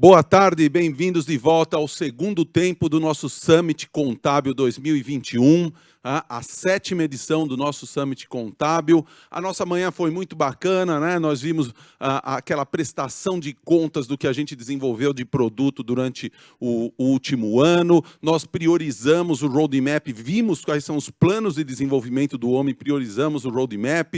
Boa tarde e bem-vindos de volta ao segundo tempo do nosso Summit Contábil 2021, a 7ª edição do nosso Summit Contábil. A nossa manhã foi muito bacana, né? Nós vimos aquela prestação de contas do que a gente desenvolveu de produto durante o último ano. Nós priorizamos o roadmap, vimos quais são os planos de desenvolvimento do homem, priorizamos o roadmap.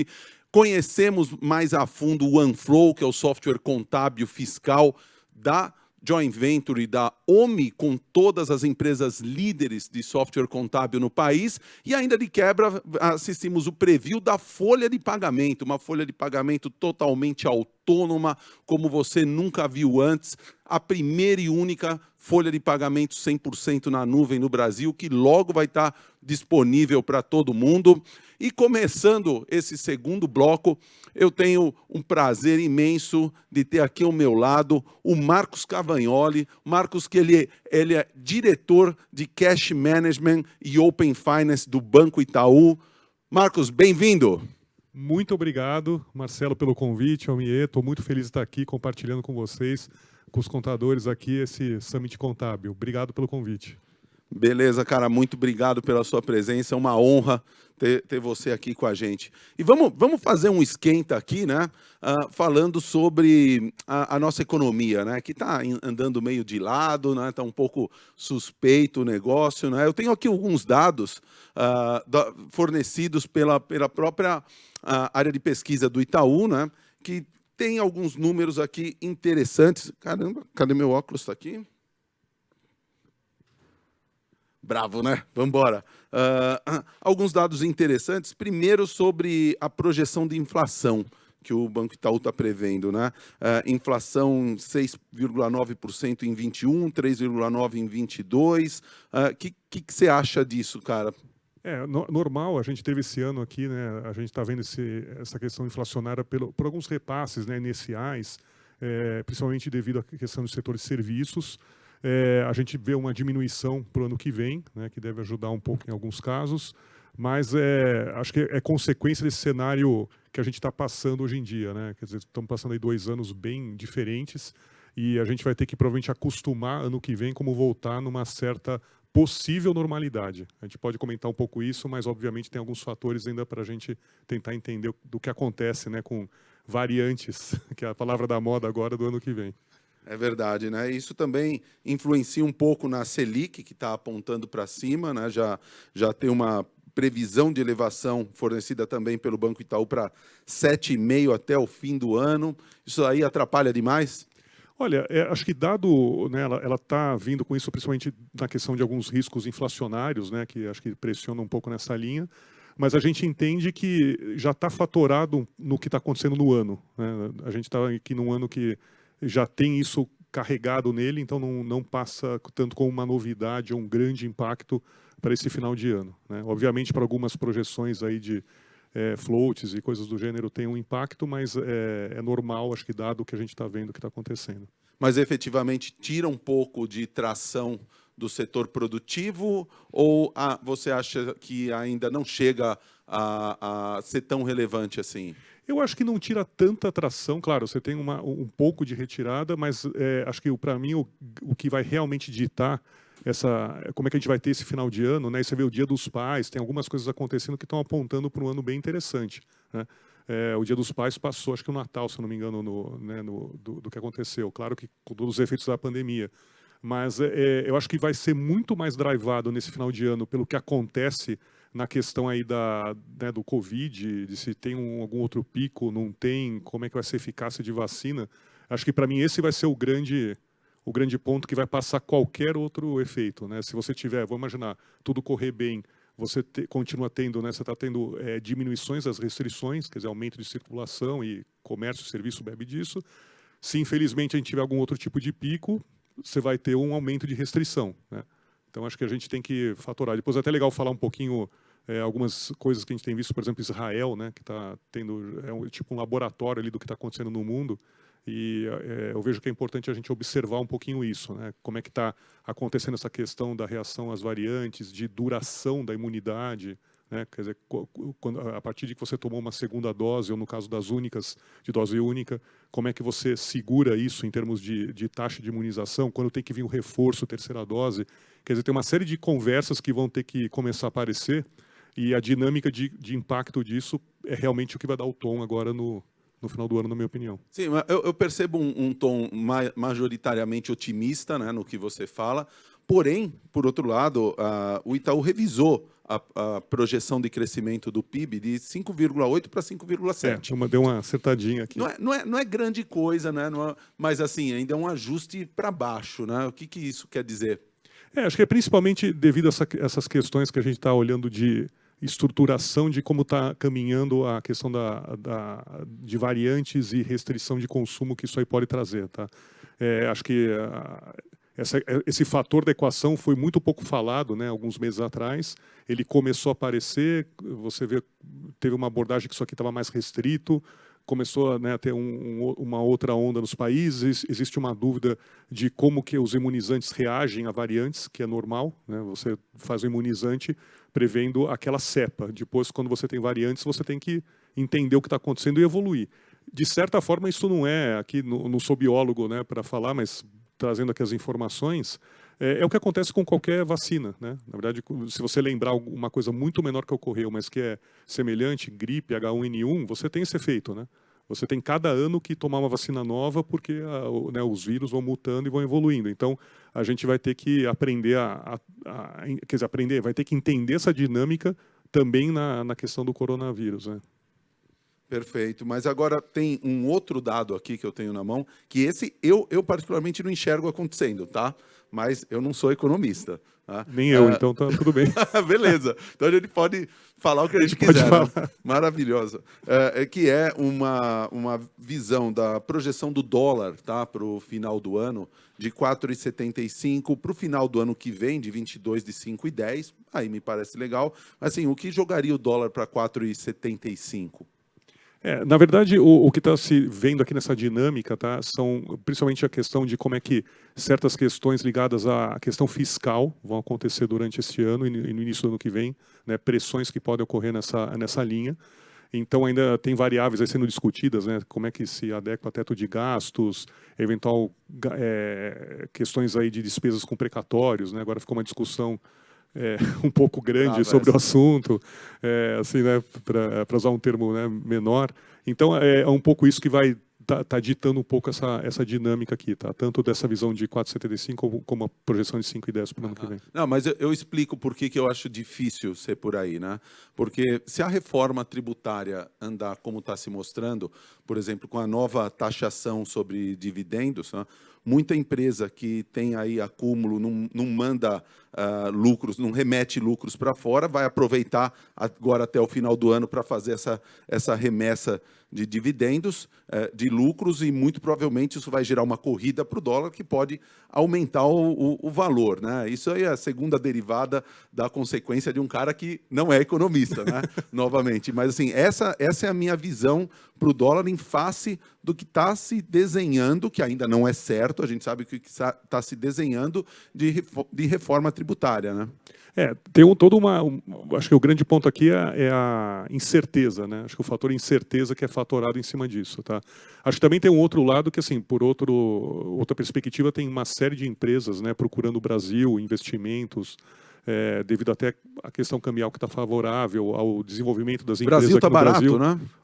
Conhecemos mais a fundo o OneFlow, que é o software contábil fiscal da joint venture da OMI, com todas as empresas líderes de software contábil no país, e ainda de quebra assistimos o preview da folha de pagamento, uma folha de pagamento totalmente autônoma, como você nunca viu antes, a primeira e única folha de pagamento 100% na nuvem no Brasil, que logo vai estar disponível para todo mundo. E começando esse segundo bloco, eu tenho um prazer imenso de ter aqui ao meu lado o Marcos Cavagnoli. Marcos, que ele é diretor de Cash Management e Open Finance do Banco Itaú. Marcos, bem-vindo. Muito obrigado, Marcelo, pelo convite, Almier. Estou muito feliz de estar aqui compartilhando com vocês, com os contadores aqui, esse Summit Contábil. Obrigado pelo convite. Beleza, cara, muito obrigado pela sua presença, é uma honra ter você aqui com a gente. E vamos fazer um esquenta aqui, né? Falando sobre a nossa economia, né? Que está andando meio de lado, né? Está um pouco suspeito o negócio, né? Eu tenho aqui alguns dados fornecidos pela própria área de pesquisa do Itaú, né? Que tem alguns números aqui interessantes. Caramba, cadê meu óculos? Está aqui? Bravo, né? Vamos embora. Alguns dados interessantes. Primeiro, sobre a projeção de inflação que o Banco Itaú está prevendo, né? Inflação 6,9% em 21, 3,9% em 22. Que você acha disso, cara? Normal, a gente teve esse ano aqui, né? A gente está vendo essa questão inflacionária por alguns repasses, né, iniciais, principalmente devido à questão do setor de serviços. A gente vê uma diminuição para o ano que vem, né, que deve ajudar um pouco em alguns casos, mas acho que é consequência desse cenário que a gente está passando hoje em dia, né? Quer dizer, estamos passando aí 2 anos bem diferentes e a gente vai ter que provavelmente acostumar ano que vem como voltar numa certa possível normalidade. A gente pode comentar um pouco isso, mas obviamente tem alguns fatores ainda para a gente tentar entender do que acontece, né, com variantes, que é a palavra da moda agora do ano que vem. É verdade, né? Isso também influencia um pouco na Selic, que está apontando para cima, né? Já tem uma previsão de elevação fornecida também pelo Banco Itaú para 7,5% até o fim do ano. Isso aí atrapalha demais? Olha, acho que dado, né, ela está vindo com isso principalmente na questão de alguns riscos inflacionários, né, que acho que pressionam um pouco nessa linha, mas a gente entende que já está fatorado no que está acontecendo no ano, né? A gente está aqui num ano que já tem isso carregado nele, então não passa tanto como uma novidade ou um grande impacto para esse final de ano, né? Obviamente, para algumas projeções aí de floats e coisas do gênero tem um impacto, mas é normal, acho que dado o que a gente está vendo que está acontecendo. Mas efetivamente tira um pouco de tração do setor produtivo, ou você acha que ainda não chega a ser tão relevante assim? Eu acho que não tira tanta atração, claro, você tem um pouco de retirada, mas acho que para mim o que vai realmente ditar como é que a gente vai ter esse final de ano, né? E você vê o Dia dos Pais, tem algumas coisas acontecendo que estão apontando para um ano bem interessante, né? O Dia dos Pais passou, acho que o Natal, se eu não me engano, do que aconteceu. Claro que com todos os efeitos da pandemia. Mas eu acho que vai ser muito mais drivado nesse final de ano pelo que acontece na questão aí né, do Covid, de se tem algum outro pico, não tem, como é que vai ser a eficácia de vacina. Acho que para mim esse vai ser o grande ponto que vai passar qualquer outro efeito, né? Se você tiver, vamos imaginar, tudo correr bem, você continua tendo, né, você está tendo diminuições das restrições, quer dizer, aumento de circulação e comércio e serviço bebe disso. Se infelizmente a gente tiver algum outro tipo de pico, você vai ter um aumento de restrição, né? Então acho que a gente tem que fatorar. Depois é até legal falar um pouquinho algumas coisas que a gente tem visto, por exemplo, Israel, né, que está tendo tipo um laboratório ali do que está acontecendo no mundo. E eu vejo que é importante a gente observar um pouquinho isso, né? Como é que está acontecendo essa questão da reação às variantes, de duração da imunidade, né? Quer dizer, a partir de que você tomou uma segunda dose, ou no caso das únicas, de dose única, como é que você segura isso em termos de taxa de imunização, quando tem que vir o reforço, terceira dose. Quer dizer, tem uma série de conversas que vão ter que começar a aparecer, e a dinâmica de impacto disso é realmente o que vai dar o tom agora no final do ano, na minha opinião. Sim, mas eu percebo um tom majoritariamente otimista, né, no que você fala. Porém, por outro lado, o Itaú revisou a projeção de crescimento do PIB de 5,8 para 5,7. Deu uma acertadinha aqui. Não é grande coisa, né? Mas assim, ainda é um ajuste para baixo, né? O que isso quer dizer? Acho que é principalmente devido a essas questões que a gente está olhando de estruturação de como está caminhando a questão de variantes e restrição de consumo que isso aí pode trazer. Tá? Acho que esse fator da equação foi muito pouco falado, né, alguns meses atrás. Ele começou a aparecer, você vê, teve uma abordagem que isso aqui estava mais restrito, começou, né, a ter uma outra onda nos países. Existe uma dúvida de como que os imunizantes reagem a variantes, que é normal, né? Você faz o imunizante prevendo aquela cepa. Depois, quando você tem variantes, você tem que entender o que está acontecendo e evoluir. De certa forma, isso não é, aqui não sou biólogo, né, para falar, mas trazendo aqui as informações, é o que acontece com qualquer vacina, né? Na verdade, se você lembrar uma coisa muito menor que ocorreu, mas que é semelhante, gripe, H1N1, você tem esse efeito, né? Você tem cada ano que tomar uma vacina nova, porque né, os vírus vão mutando e vão evoluindo. Então, a gente vai ter que aprender quer dizer, vai ter que entender essa dinâmica também na questão do coronavírus, né? Perfeito, mas agora tem um outro dado aqui que eu tenho na mão, que esse eu particularmente não enxergo acontecendo, tá? Mas eu não sou economista. Tá? Nem eu, então tá tudo bem. Beleza, então a gente pode falar o que a gente quiser. Pode né? falar. Maravilhosa. Que é uma visão da projeção do dólar, tá? Para o final do ano, de 4,75, para o final do ano que vem, de 22, de 5,10. Aí me parece legal. Assim, o que jogaria o dólar para 4,75? Na verdade, o que está se vendo aqui nessa dinâmica, tá, são principalmente a questão de como é que certas questões ligadas à questão fiscal vão acontecer durante este ano e no início do ano que vem, né, pressões que podem ocorrer nessa linha. Então, ainda tem variáveis aí sendo discutidas, né, como é que se adequa a teto de gastos, eventual questões aí de despesas com precatórios, né, agora ficou uma discussão um pouco grande sobre o assunto, assim, né, para usar um termo, né, menor. Então, é um pouco isso que vai tá ditando um pouco essa dinâmica aqui, tá? Tanto dessa visão de 4,75 como a projeção de 5,10 para o ano que vem. Não, mas eu explico por que eu acho difícil ser por aí, né? Porque se a reforma tributária andar como está se mostrando, por exemplo, com a nova taxação sobre dividendos, né? Muita empresa que tem aí acúmulo, não manda lucros, não remete lucros para fora, vai aproveitar agora até o final do ano para fazer essa remessa de dividendos, de lucros, e muito provavelmente isso vai gerar uma corrida para o dólar que pode aumentar o valor, né? Isso aí é a segunda derivada da consequência de um cara que não é economista, né? Novamente. Mas assim, essa é a minha visão para o dólar em face do que está se desenhando, que ainda não é certo, a gente sabe que está se desenhando de reforma tributária, né? Tem acho que o grande ponto aqui é a incerteza, né? Acho que o fator incerteza que é fatorado em cima disso, tá? Acho que também tem um outro lado que, assim, por outra perspectiva, tem uma série de empresas, né, procurando o Brasil, investimentos, devido até à questão cambial que está favorável ao desenvolvimento das empresas Brasil aqui está no barato, Brasil.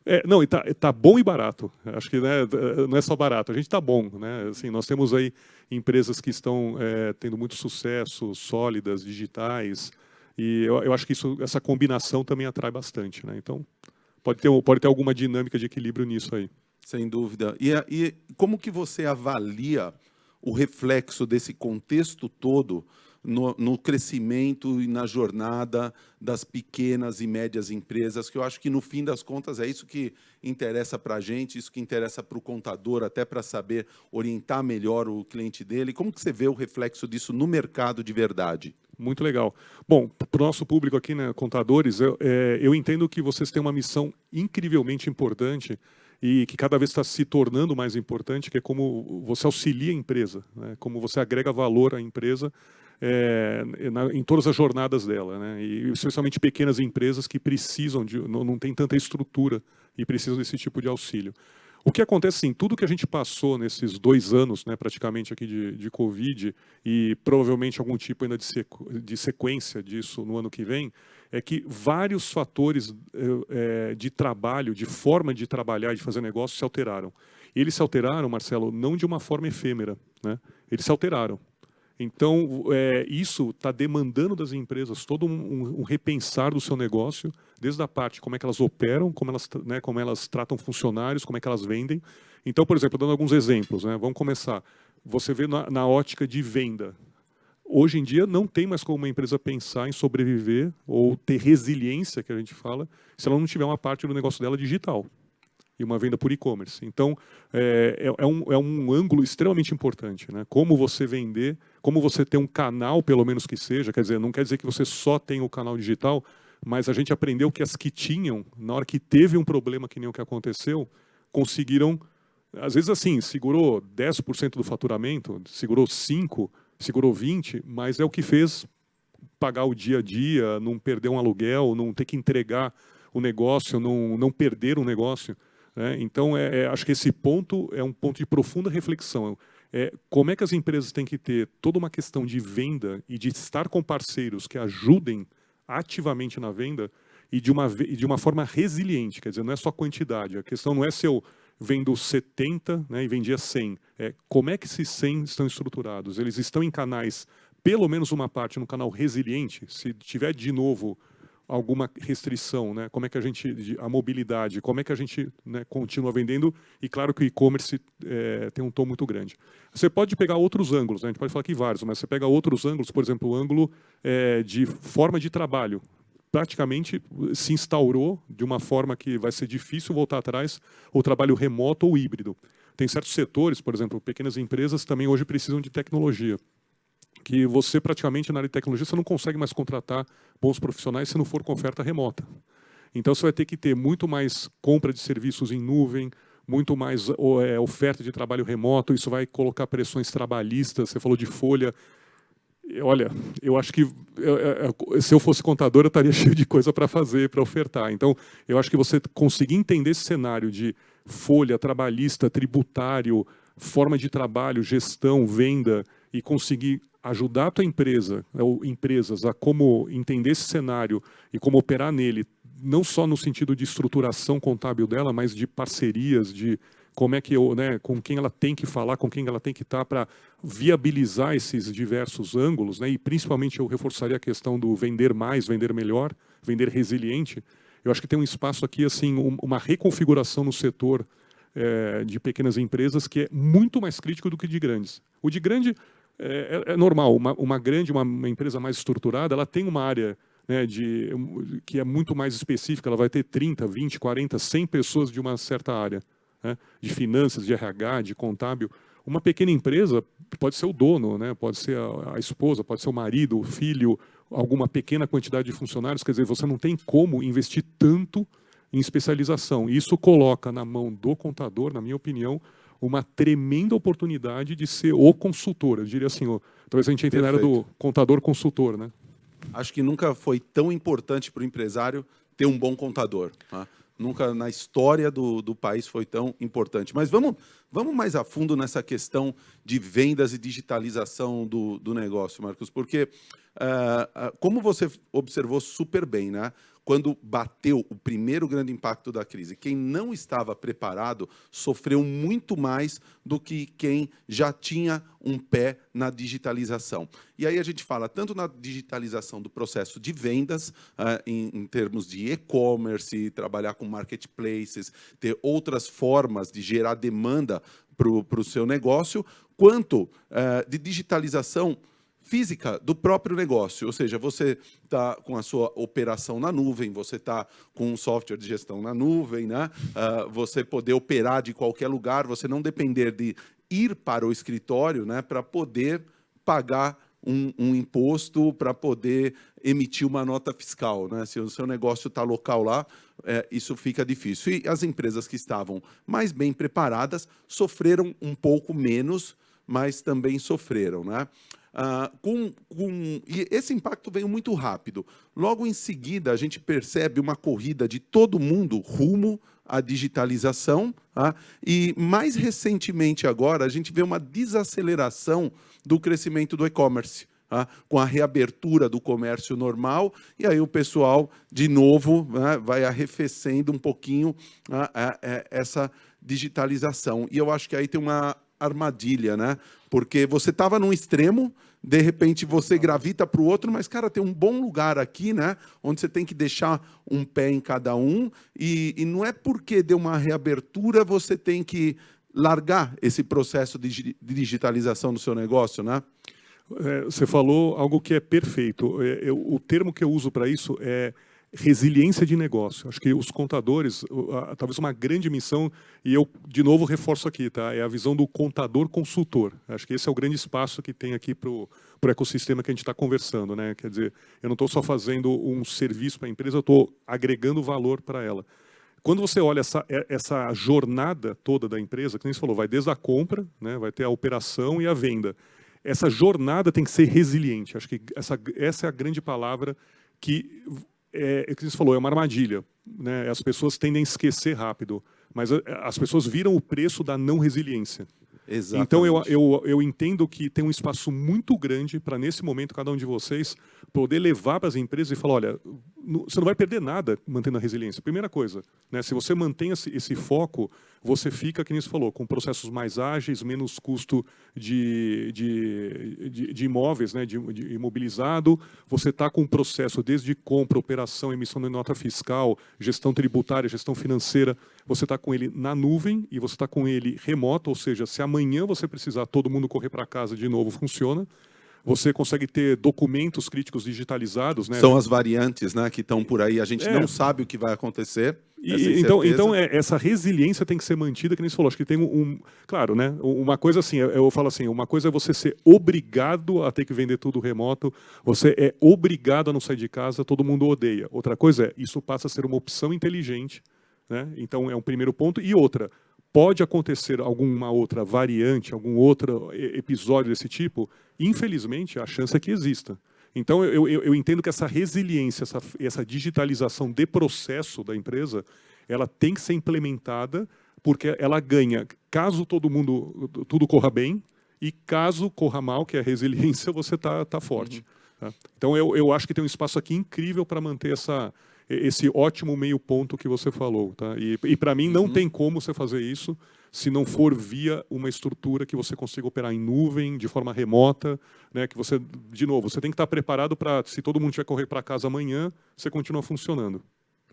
né? Não, e tá bom e barato. Acho que, né, não é só barato, a gente está bom, né? Assim, nós temos aí empresas que estão tendo muito sucesso, sólidas, digitais, e eu acho que essa combinação também atrai bastante, né? Então, pode ter alguma dinâmica de equilíbrio nisso aí. Sem dúvida. E como que você avalia o reflexo desse contexto todo no crescimento e na jornada das pequenas e médias empresas, que eu acho que, no fim das contas, é isso que interessa para a gente, isso que interessa para o contador, até para saber orientar melhor o cliente dele. Como que você vê o reflexo disso no mercado de verdade? Muito legal. Bom, para o nosso público aqui, né, contadores, eu entendo que vocês têm uma missão incrivelmente importante e que cada vez está se tornando mais importante, que é como você auxilia a empresa, né, como você agrega valor à empresa, em todas as jornadas dela, né? E especialmente pequenas empresas que precisam não tem tanta estrutura e precisam desse tipo de auxílio. O que acontece, sim, tudo que a gente passou nesses 2 anos, né, praticamente aqui de Covid, e provavelmente algum tipo ainda de sequência disso no ano que vem, é que vários fatores de trabalho, de forma de trabalhar e de fazer negócio se alteraram. E eles se alteraram, Marcelo, não de uma forma efêmera, né? Eles se alteraram. Então, isso está demandando das empresas todo um repensar do seu negócio, desde a parte como é que elas operam, como elas tratam funcionários, como é que elas vendem. Então, por exemplo, dando alguns exemplos, né? Vamos começar. Você vê na ótica de venda. Hoje em dia, não tem mais como uma empresa pensar em sobreviver ou ter resiliência, que a gente fala, se ela não tiver uma parte do negócio dela digital e uma venda por e-commerce. Então, é um ângulo extremamente importante, né? Como você vender, como você ter um canal, pelo menos que seja, quer dizer, não quer dizer que você só tem o canal digital, mas a gente aprendeu que as que tinham, na hora que teve um problema que nem o que aconteceu, conseguiram, às vezes assim, segurou 10% do faturamento, segurou 5%, segurou 20%, mas é o que fez pagar o dia a dia, não perder um aluguel, não ter que entregar o negócio, não perder um negócio. Então, acho que esse ponto é um ponto de profunda reflexão. Como é que as empresas têm que ter toda uma questão de venda e de estar com parceiros que ajudem ativamente na venda e de uma forma resiliente, quer dizer, não é só quantidade. A questão não é se eu vendo 70, né, e vendia 100. Como é que esses 100 estão estruturados? Eles estão em canais, pelo menos uma parte no canal resiliente, se tiver de novo alguma restrição, né? Como é que a mobilidade, como é que a gente, né, continua vendendo? E claro que o e-commerce tem um tom muito grande. Você pode pegar outros ângulos, né? A gente pode falar aqui vários, mas você pega outros ângulos, por exemplo, o ângulo de forma de trabalho. Praticamente se instaurou de uma forma que vai ser difícil voltar atrás o trabalho remoto ou híbrido. Tem certos setores, por exemplo, pequenas empresas também hoje precisam de tecnologia, que você praticamente na área de tecnologia você não consegue mais contratar bons profissionais se não for com oferta remota. Então você vai ter que ter muito mais compra de serviços em nuvem, muito mais oferta de trabalho remoto, isso vai colocar pressões trabalhistas, você falou de folha. Olha, eu acho que se eu fosse contador eu estaria cheio de coisa para fazer, para ofertar. Então, eu acho que você conseguir entender esse cenário de folha, trabalhista, tributário, forma de trabalho, gestão, venda, e conseguir ajudar a tua empresa, ou empresas, a como entender esse cenário e como operar nele, não só no sentido de estruturação contábil dela, mas de parcerias, de como é que com quem ela tem que falar, com quem ela tem que estar para viabilizar esses diversos ângulos, né? E principalmente eu reforçaria a questão do vender mais, vender melhor, vender resiliente. Eu acho que tem um espaço aqui, assim, uma reconfiguração no setor de pequenas empresas que é muito mais crítico do que de grandes. O de grande é normal, uma empresa mais estruturada, ela tem uma área, né, que é muito mais específica, ela vai ter 30, 20, 40, 100 pessoas de uma certa área, né, de finanças, de RH, de contábil. Uma pequena empresa pode ser o dono, né, pode ser a esposa, pode ser o marido, o filho, alguma pequena quantidade de funcionários, quer dizer, você não tem como investir tanto em especialização. Isso coloca na mão do contador, na minha opinião, uma tremenda oportunidade de ser o consultor. Eu diria assim, talvez a gente entre na área do contador-consultor, né? Acho que nunca foi tão importante para o empresário ter um bom contador, tá? Nunca na história do país foi tão importante. Mas vamos mais a fundo nessa questão de vendas e digitalização do negócio, Marcos, porque, como você observou super bem, né? Quando bateu o primeiro grande impacto da crise, quem não estava preparado sofreu muito mais do que quem já tinha um pé na digitalização. E aí a gente fala tanto na digitalização do processo de vendas, em termos de e-commerce, trabalhar com marketplaces, ter outras formas de gerar demanda para o seu negócio, quanto de digitalização física do próprio negócio, ou seja, você está com a sua operação na nuvem, você está com um software de gestão na nuvem, né? Você poder operar de qualquer lugar, você não depender de ir para o escritório, né, para poder pagar um imposto, para poder emitir uma nota fiscal, né? Se o seu negócio está local lá, isso fica difícil. E as empresas que estavam mais bem preparadas sofreram um pouco menos, mas também sofreram, né? E esse impacto veio muito rápido. Logo em seguida, a gente percebe uma corrida de todo mundo rumo à digitalização, e, mais recentemente agora, a gente vê uma desaceleração do crescimento do e-commerce, com a reabertura do comércio normal, e aí o pessoal, de novo, vai arrefecendo um pouquinho essa digitalização. E eu acho que aí tem uma armadilha, né? Porque você estava num extremo, de repente você gravita para o outro, mas, cara, tem um bom lugar aqui, né? Onde você tem que deixar um pé em cada um, e não é porque deu uma reabertura você tem que largar esse processo de digitalização do seu negócio, né? Você falou algo que é perfeito. O termo que eu uso para isso é resiliência de negócio. Acho que os contadores, talvez uma grande missão, e eu, de novo, reforço aqui, tá? É a visão do contador-consultor. Acho que esse é o grande espaço que tem aqui para o ecossistema que a gente está conversando, né? Quer dizer, eu não estou só fazendo um serviço para a empresa, eu estou agregando valor para ela. Quando você olha essa jornada toda da empresa, que nem você falou, vai desde a compra, né? Vai ter a operação e a venda. Essa jornada tem que ser resiliente. Acho que essa é a grande palavra que que você falou, é uma armadilha, né? As pessoas tendem a esquecer rápido, mas as pessoas viram o preço da não resiliência. Exatamente. Então eu entendo que tem um espaço muito grande para, nesse momento, cada um de vocês poder levar para as empresas e falar, olha, você não vai perder nada mantendo a resiliência. Primeira coisa, né, se você mantém esse foco, você fica, que nem você falou, com processos mais ágeis, menos custo de imóveis, né, de imobilizado. Você está com um processo desde compra, operação, emissão de nota fiscal, gestão tributária, gestão financeira. Você está com ele na nuvem e você está com ele remoto, ou seja, se amanhã você precisar todo mundo correr para casa de novo, funciona. Você consegue ter documentos críticos digitalizados, né? São as variantes, né, que estão por aí. A gente não sabe o que vai acontecer. Então essa resiliência tem que ser mantida, que nem você falou. Acho que tem claro, né? Uma coisa assim, eu falo assim, uma coisa é você ser obrigado a ter que vender tudo remoto, você é obrigado a não sair de casa, todo mundo odeia. Outra coisa é, isso passa a ser uma opção inteligente, né? Então é um primeiro ponto. E outra, pode acontecer alguma outra variante, algum outro episódio desse tipo, infelizmente a chance é que exista. Então, eu entendo que essa resiliência, essa digitalização de processo da empresa, ela tem que ser implementada, porque ela ganha, caso tudo corra bem, e caso corra mal, que é a resiliência, você tá forte. Tá? Então, eu acho que tem um espaço aqui incrível para manter esse ótimo meio ponto que você falou. Tá? E para mim, não tem como você fazer isso se não for via uma estrutura que você consiga operar em nuvem, de forma remota, né, que você, de novo, você tem que estar preparado para, se todo mundo tiver que correr para casa amanhã, você continua funcionando.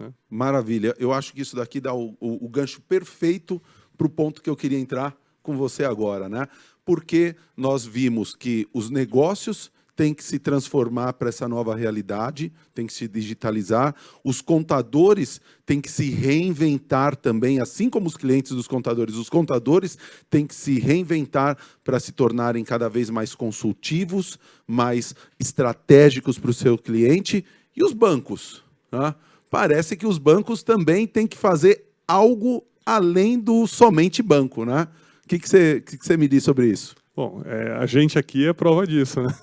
Né? Maravilha. Eu acho que isso daqui dá o gancho perfeito para o ponto que eu queria entrar com você agora, né? Porque nós vimos que os negócios tem que se transformar para essa nova realidade, tem que se digitalizar. Os contadores têm que se reinventar também, assim como os clientes dos contadores. Os contadores têm que se reinventar para se tornarem cada vez mais consultivos, mais estratégicos para o seu cliente. E os bancos? Né? Parece que os bancos também têm que fazer algo além do somente banco, né? O que você me diz sobre isso? Bom, a gente aqui é prova disso, né?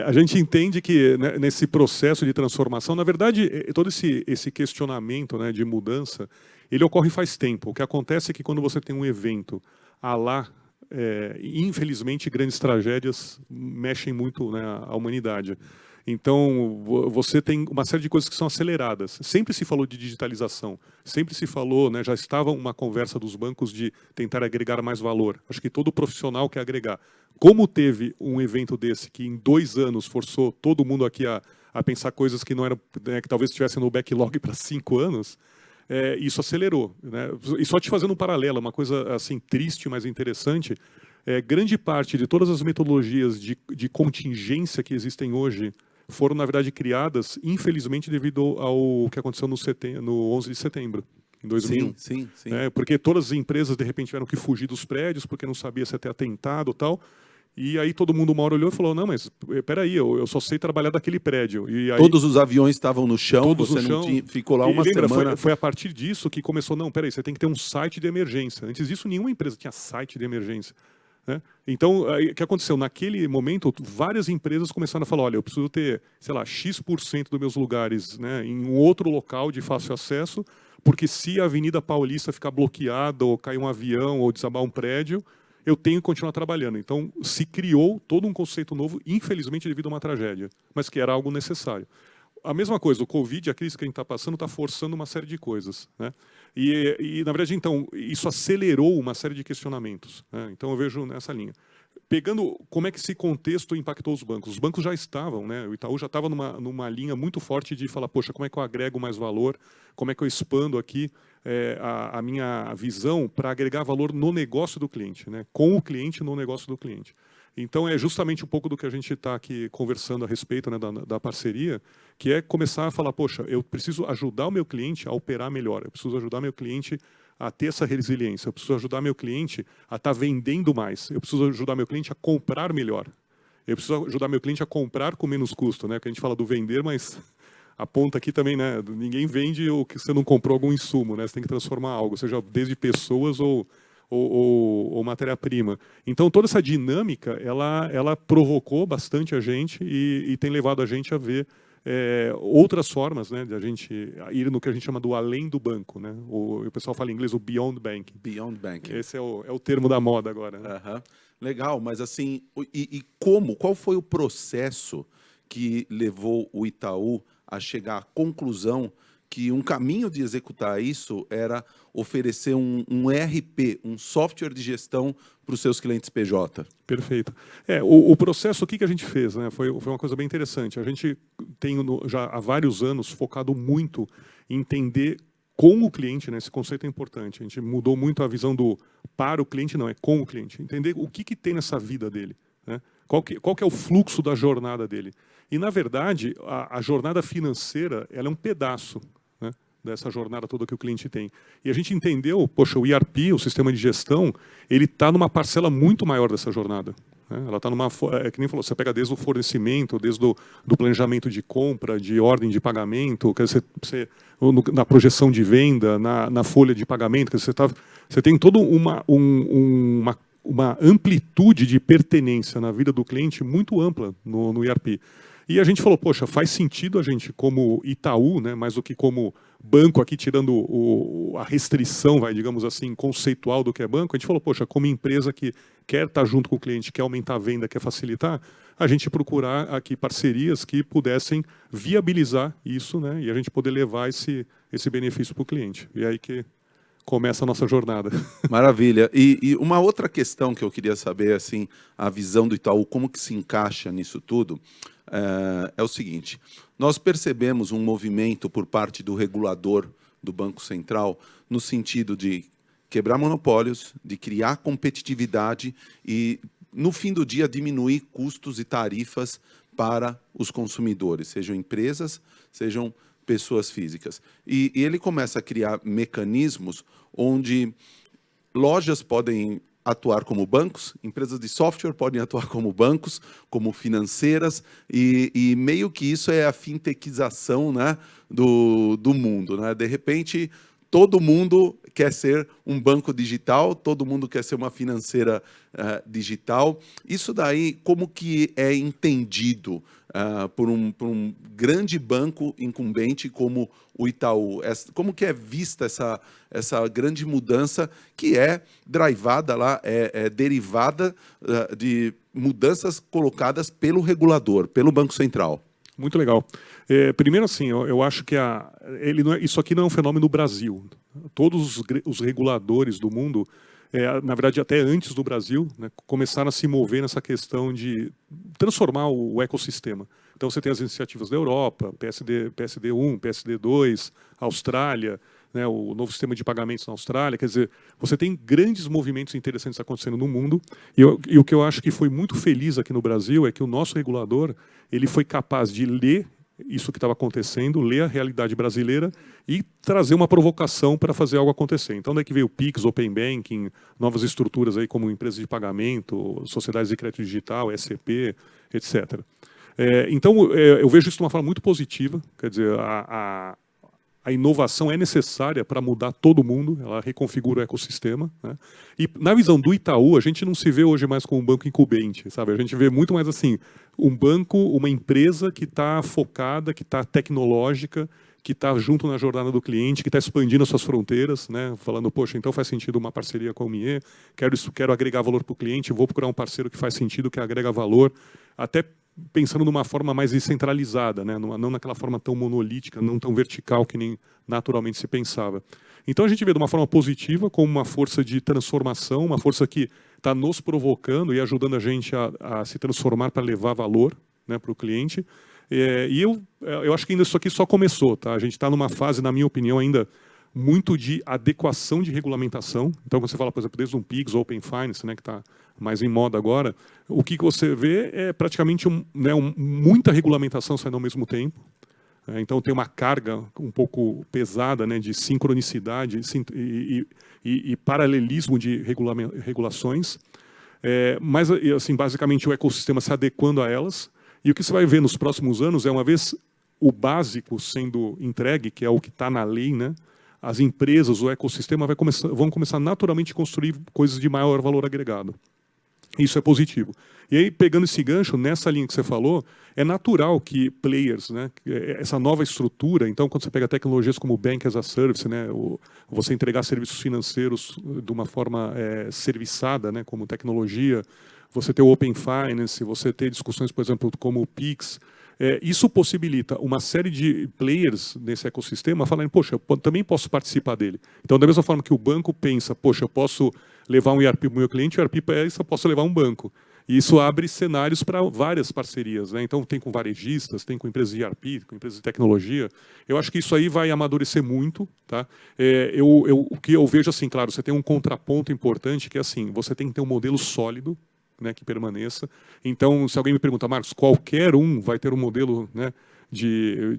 A gente entende que, né, nesse processo de transformação, na verdade, todo esse questionamento, né, de mudança, ele ocorre faz tempo. O que acontece é que quando você tem um evento infelizmente, grandes tragédias mexem muito, né, a humanidade. Então, você tem uma série de coisas que são aceleradas. Sempre se falou de digitalização, sempre se falou, né, já estava uma conversa dos bancos de tentar agregar mais valor. Acho que todo profissional quer agregar. Como teve um evento desse que em 2 anos forçou todo mundo aqui a pensar coisas que não eram, né, que talvez estivessem no backlog para 5 anos, isso acelerou. Né? E só te fazendo um paralelo, uma coisa assim triste, mas interessante, grande parte de todas as metodologias de contingência que existem hoje foram, na verdade, criadas, infelizmente, devido ao que aconteceu no 11 de setembro, em 2001. Sim. Porque todas as empresas, de repente, tiveram que fugir dos prédios, porque não sabia se ia ter atentado e tal. E aí todo mundo uma hora olhou e falou, não, mas peraí, eu só sei trabalhar daquele prédio. E aí, todos os aviões estavam no chão, você não ficou lá uma semana. Foi a partir disso que começou, não, peraí, você tem que ter um site de emergência. Antes disso, nenhuma empresa tinha site de emergência. né? Então, o que aconteceu? Naquele momento, várias empresas começaram a falar, olha, eu preciso ter, sei lá, X% dos meus lugares, né, em um outro local de fácil acesso, porque se a Avenida Paulista ficar bloqueada, ou cair um avião, ou desabar um prédio, eu tenho que continuar trabalhando. Então, se criou todo um conceito novo, infelizmente devido a uma tragédia, mas que era algo necessário. A mesma coisa, o Covid, a crise que a gente está passando, está forçando uma série de coisas, né? Na verdade, então, isso acelerou uma série de questionamentos, né? Então, eu vejo nessa linha. Pegando como é que esse contexto impactou os bancos já estavam, né? O Itaú já estava numa linha muito forte de falar, poxa, como é que eu agrego mais valor, como é que eu expando aqui a minha visão para agregar valor no negócio do cliente, né? Com o cliente no negócio do cliente. Então, é justamente um pouco do que a gente está aqui conversando a respeito, né, da parceria, que é começar a falar, poxa, eu preciso ajudar o meu cliente a operar melhor, eu preciso ajudar meu cliente a ter essa resiliência, eu preciso ajudar meu cliente a estar vendendo mais, eu preciso ajudar meu cliente a comprar melhor, eu preciso ajudar meu cliente a comprar com menos custo, né? Que a gente fala do vender, mas a ponta aqui também, né? Ninguém vende o que você não comprou algum insumo, né? Você tem que transformar algo, seja desde pessoas ou matéria-prima. Então, toda essa dinâmica, ela provocou bastante a gente e tem levado a gente a ver outras formas, né, de a gente ir no que a gente chama do além do banco, né? O pessoal fala em inglês o Beyond Banking. Beyond Banking. Esse é o termo da moda agora, né? Aham. Legal, mas assim, qual foi o processo que levou o Itaú a chegar à conclusão que um caminho de executar isso era oferecer um ERP, um software de gestão para os seus clientes PJ? Perfeito. O processo, o que a gente fez, né? Foi uma coisa bem interessante. A gente tem já há vários anos focado muito em entender com o cliente, né? Esse conceito é importante. A gente mudou muito a visão do para o cliente, não, é com o cliente. Entender o que tem nessa vida dele, né? Qual que é o fluxo da jornada dele. E, na verdade, a jornada financeira ela é um pedaço, né, dessa jornada toda que o cliente tem. E a gente entendeu, poxa, o ERP, o sistema de gestão, ele está numa parcela muito maior dessa jornada, né? Ela está numa, que nem falou, você pega desde o fornecimento, desde do planejamento de compra, de ordem de pagamento, quer dizer, na projeção de venda, na folha de pagamento, quer dizer, você tem toda uma amplitude de pertenência na vida do cliente muito ampla no ERP. E a gente falou, poxa, faz sentido a gente, como Itaú, né, mais do que como banco, aqui tirando a restrição, digamos assim, conceitual do que é banco, a gente falou, poxa, como empresa que quer estar junto com o cliente, quer aumentar a venda, quer facilitar, a gente procurar aqui parcerias que pudessem viabilizar isso, né, e a gente poder levar esse benefício para o cliente. E aí que começa a nossa jornada. Maravilha. E uma outra questão que eu queria saber, assim, a visão do Itaú, como que se encaixa nisso tudo, é o seguinte: nós percebemos um movimento por parte do regulador do Banco Central no sentido de quebrar monopólios, de criar competitividade e, no fim do dia, diminuir custos e tarifas para os consumidores, sejam empresas, sejam pessoas físicas. E ele começa a criar mecanismos onde lojas podem atuar como bancos, empresas de software podem atuar como bancos, como financeiras, e meio que isso é a fintechização, né, do mundo, né? De repente, todo mundo quer ser um banco digital, todo mundo quer ser uma financeira digital. Isso daí, como que é entendido por um grande banco incumbente como o Itaú? Como que é vista essa grande mudança que é drivada lá, derivada de mudanças colocadas pelo regulador, pelo Banco Central? Muito legal. Primeiro, assim, eu acho que isso aqui não é um fenômeno do Brasil. Todos os reguladores do mundo, na verdade, até antes do Brasil, né, começaram a se mover nessa questão de transformar o ecossistema. Então, você tem as iniciativas da Europa, PSD1, PSD2, Austrália, né, o novo sistema de pagamentos na Austrália. Quer dizer, você tem grandes movimentos interessantes acontecendo no mundo. E o que eu acho que foi muito feliz aqui no Brasil é que o nosso regulador ele foi capaz de ler isso que estava acontecendo, ler a realidade brasileira e trazer uma provocação para fazer algo acontecer. Então, daí que veio o Pix, Open Banking, novas estruturas aí como empresas de pagamento, sociedades de crédito digital, SCP, etc. Então, eu vejo isso de uma forma muito positiva. Quer dizer, a a inovação é necessária para mudar todo mundo, ela reconfigura o ecossistema, né? E na visão do Itaú, a gente não se vê hoje mais como um banco incumbente, sabe? A gente vê muito mais assim, um banco, uma empresa que está focada, que está tecnológica, que está junto na jornada do cliente, que está expandindo as suas fronteiras, né? Falando, poxa, então faz sentido uma parceria com a Omie, quero agregar valor para o cliente, vou procurar um parceiro que faz sentido, que agrega valor, até pensando numa forma mais descentralizada, né? Não naquela forma tão monolítica, não tão vertical que nem naturalmente se pensava. Então a gente vê de uma forma positiva, como uma força de transformação, uma força que está nos provocando e ajudando a gente a se transformar para levar valor, né, para o cliente. E eu acho que ainda isso aqui só começou. Tá? A gente está numa fase, na minha opinião, ainda muito de adequação de regulamentação. Então, quando você fala, por exemplo, desde um PIGS, Open Finance, né, que está mais em moda agora, o que você vê é praticamente muita regulamentação saindo ao mesmo tempo. Então, tem uma carga um pouco pesada, né, de sincronicidade e paralelismo de regulações. Mas, assim, basicamente, o ecossistema se adequando a elas. E o que você vai ver nos próximos anos é, uma vez o básico sendo entregue, que é o que está na lei, né, as empresas, o ecossistema vão começar naturalmente a construir coisas de maior valor agregado. Isso é positivo. E aí, pegando esse gancho, nessa linha que você falou, é natural que players, né, essa nova estrutura, então, quando você pega tecnologias como Bank as a Service, né, você entregar serviços financeiros de uma forma serviçada, né, como tecnologia, você ter o Open Finance, você ter discussões, por exemplo, como o Pix, isso possibilita uma série de players nesse ecossistema falarem, poxa, eu também posso participar dele. Então, da mesma forma que o banco pensa, poxa, eu posso levar um ERP para o meu cliente, o ERP pensa, eu posso levar um banco. E isso abre cenários para várias parcerias, né? Então, tem com varejistas, tem com empresas de ERP, com empresas de tecnologia. Eu acho que isso aí vai amadurecer muito. Tá? O que eu vejo, assim, claro, você tem um contraponto importante, que é assim, você tem que ter um modelo sólido, né, que permaneça. Então, se alguém me pergunta, Marcos, qualquer um vai ter um modelo, né, de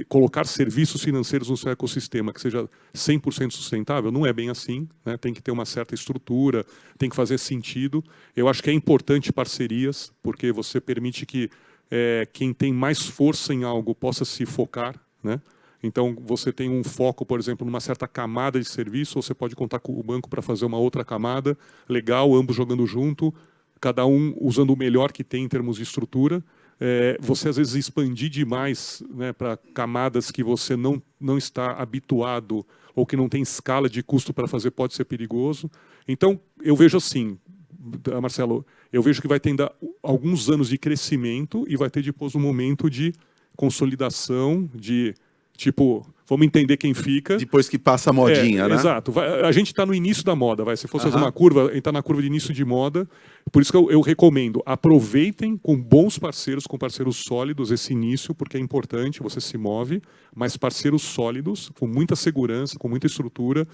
colocar serviços financeiros no seu ecossistema que seja 100% sustentável? Não é bem assim, né? Tem que ter uma certa estrutura, tem que fazer sentido. Eu acho que é importante parcerias, porque você permite que quem tem mais força em algo possa se focar, né? Então, você tem um foco, por exemplo, numa certa camada de serviço, você pode contar com o banco para fazer uma outra camada, legal, ambos jogando junto, cada um usando o melhor que tem em termos de estrutura. Você, às vezes, expandir demais, né, para camadas que você não está habituado ou que não tem escala de custo para fazer pode ser perigoso. Então, eu vejo assim, Marcelo, eu vejo que vai ter ainda alguns anos de crescimento e vai ter depois um momento de consolidação, de... Tipo, vamos entender quem fica. Depois que passa a modinha, né? Exato. A gente está no início da moda. Se fosse fazer uma curva, a gente está na curva de início de moda. Por isso que eu recomendo, aproveitem com bons parceiros, com parceiros sólidos, esse início, porque é importante, você se move, mas parceiros sólidos, com muita segurança, com muita estrutura.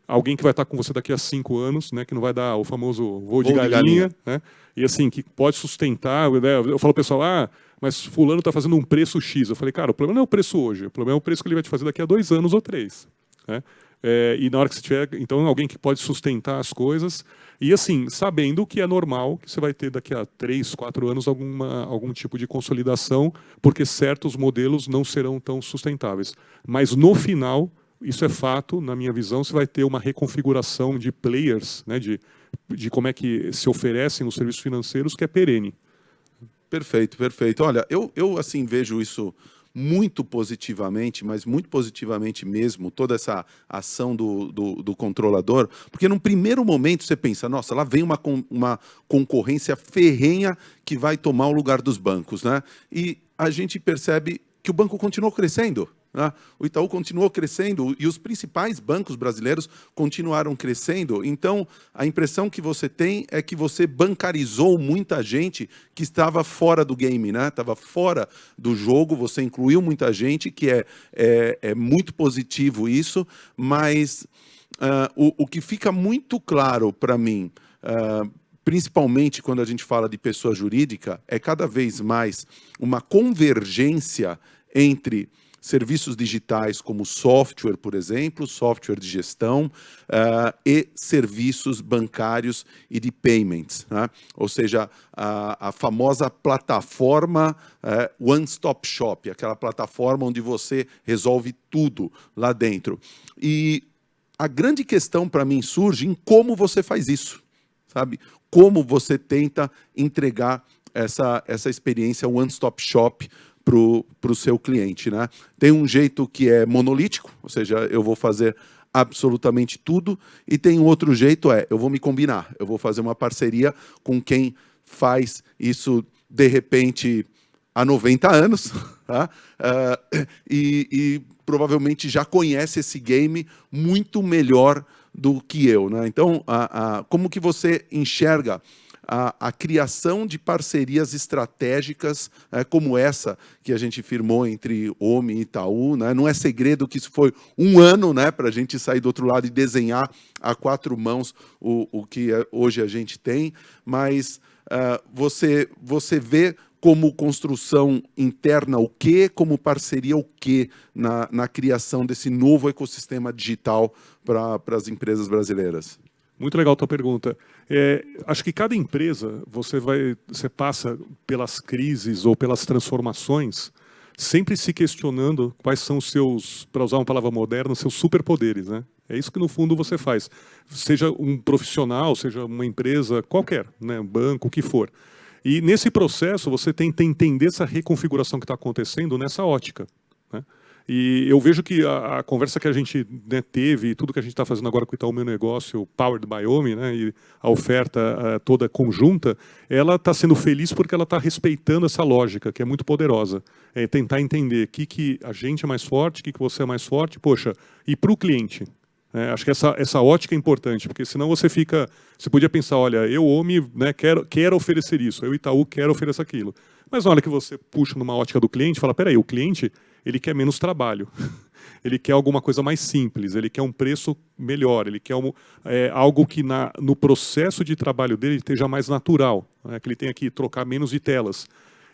Alguém que vai estar com você daqui a 5 anos, né, que não vai dar o famoso voo de galinha. Né? E assim, que pode sustentar. Né? Eu falo ao pessoal, mas fulano está fazendo um preço X. Eu falei, cara, o problema não é o preço hoje, o problema é o preço que ele vai te fazer daqui a 2 anos ou 3. Né? E na hora que você tiver, então, alguém que pode sustentar as coisas. E assim, sabendo que é normal que você vai ter daqui a 3, 4 anos algum tipo de consolidação, porque certos modelos não serão tão sustentáveis. Mas no final, isso é fato, na minha visão, você vai ter uma reconfiguração de players, né, de como é que se oferecem os serviços financeiros, que é perene. Perfeito, perfeito. Olha, eu assim vejo isso muito positivamente, mas muito positivamente mesmo, toda essa ação do controlador, porque num primeiro momento você pensa, nossa, lá vem uma concorrência ferrenha que vai tomar o lugar dos bancos, né? E a gente percebe que o banco continuou crescendo. O Itaú continuou crescendo e os principais bancos brasileiros continuaram crescendo. Então, a impressão que você tem é que você bancarizou muita gente que estava fora do game, né? Estava fora do jogo, você incluiu muita gente, que é muito positivo isso, mas o que fica muito claro para mim, principalmente quando a gente fala de pessoa jurídica, é cada vez mais uma convergência entre serviços digitais como software, por exemplo, software de gestão, e serviços bancários e de payments, né? Ou seja, a famosa plataforma one-stop shop, aquela plataforma onde você resolve tudo lá dentro. E a grande questão para mim surge em como você faz isso, sabe? Como você tenta entregar essa experiência one-stop shop para o seu cliente, né? Tem um jeito que é monolítico, ou seja, eu vou fazer absolutamente tudo, e tem um outro jeito, eu vou me combinar, eu vou fazer uma parceria com quem faz isso, de repente, há 90 anos, tá? E provavelmente já conhece esse game muito melhor do que eu, né? Então, como que você enxerga a criação de parcerias estratégicas como essa que a gente firmou entre OMI e Itaú, né? Não é segredo que isso foi um ano, né, para a gente sair do outro lado e desenhar a 4 mãos o que hoje a gente tem, mas você vê como construção interna o quê, como parceria o quê na criação desse novo ecossistema digital para as empresas brasileiras? Muito legal a tua pergunta. Acho que cada empresa, você passa pelas crises ou pelas transformações, sempre se questionando quais são os seus, para usar uma palavra moderna, seus superpoderes, né? É isso que, no fundo, você faz. Seja um profissional, seja uma empresa, qualquer, né? Um banco, o que for. E, nesse processo, você tenta entender essa reconfiguração que está acontecendo nessa ótica, né? E eu vejo que a conversa que a gente, né, teve, tudo que a gente está fazendo agora com o Itaú Meu Negócio, Powered by OMI, né, e a oferta toda conjunta, ela está sendo feliz porque ela está respeitando essa lógica, que é muito poderosa. É tentar entender o que a gente é mais forte, o que você é mais forte, poxa, e para o cliente. Acho que essa ótica é importante, porque senão você podia pensar, olha, eu, OMI, né, quero oferecer isso, eu, Itaú, quero oferecer aquilo. Mas na hora que você puxa numa ótica do cliente, fala, peraí, o cliente, ele quer menos trabalho, ele quer alguma coisa mais simples, ele quer um preço melhor, ele quer algo que no processo de trabalho dele esteja mais natural, né, que ele tenha que trocar menos de telas.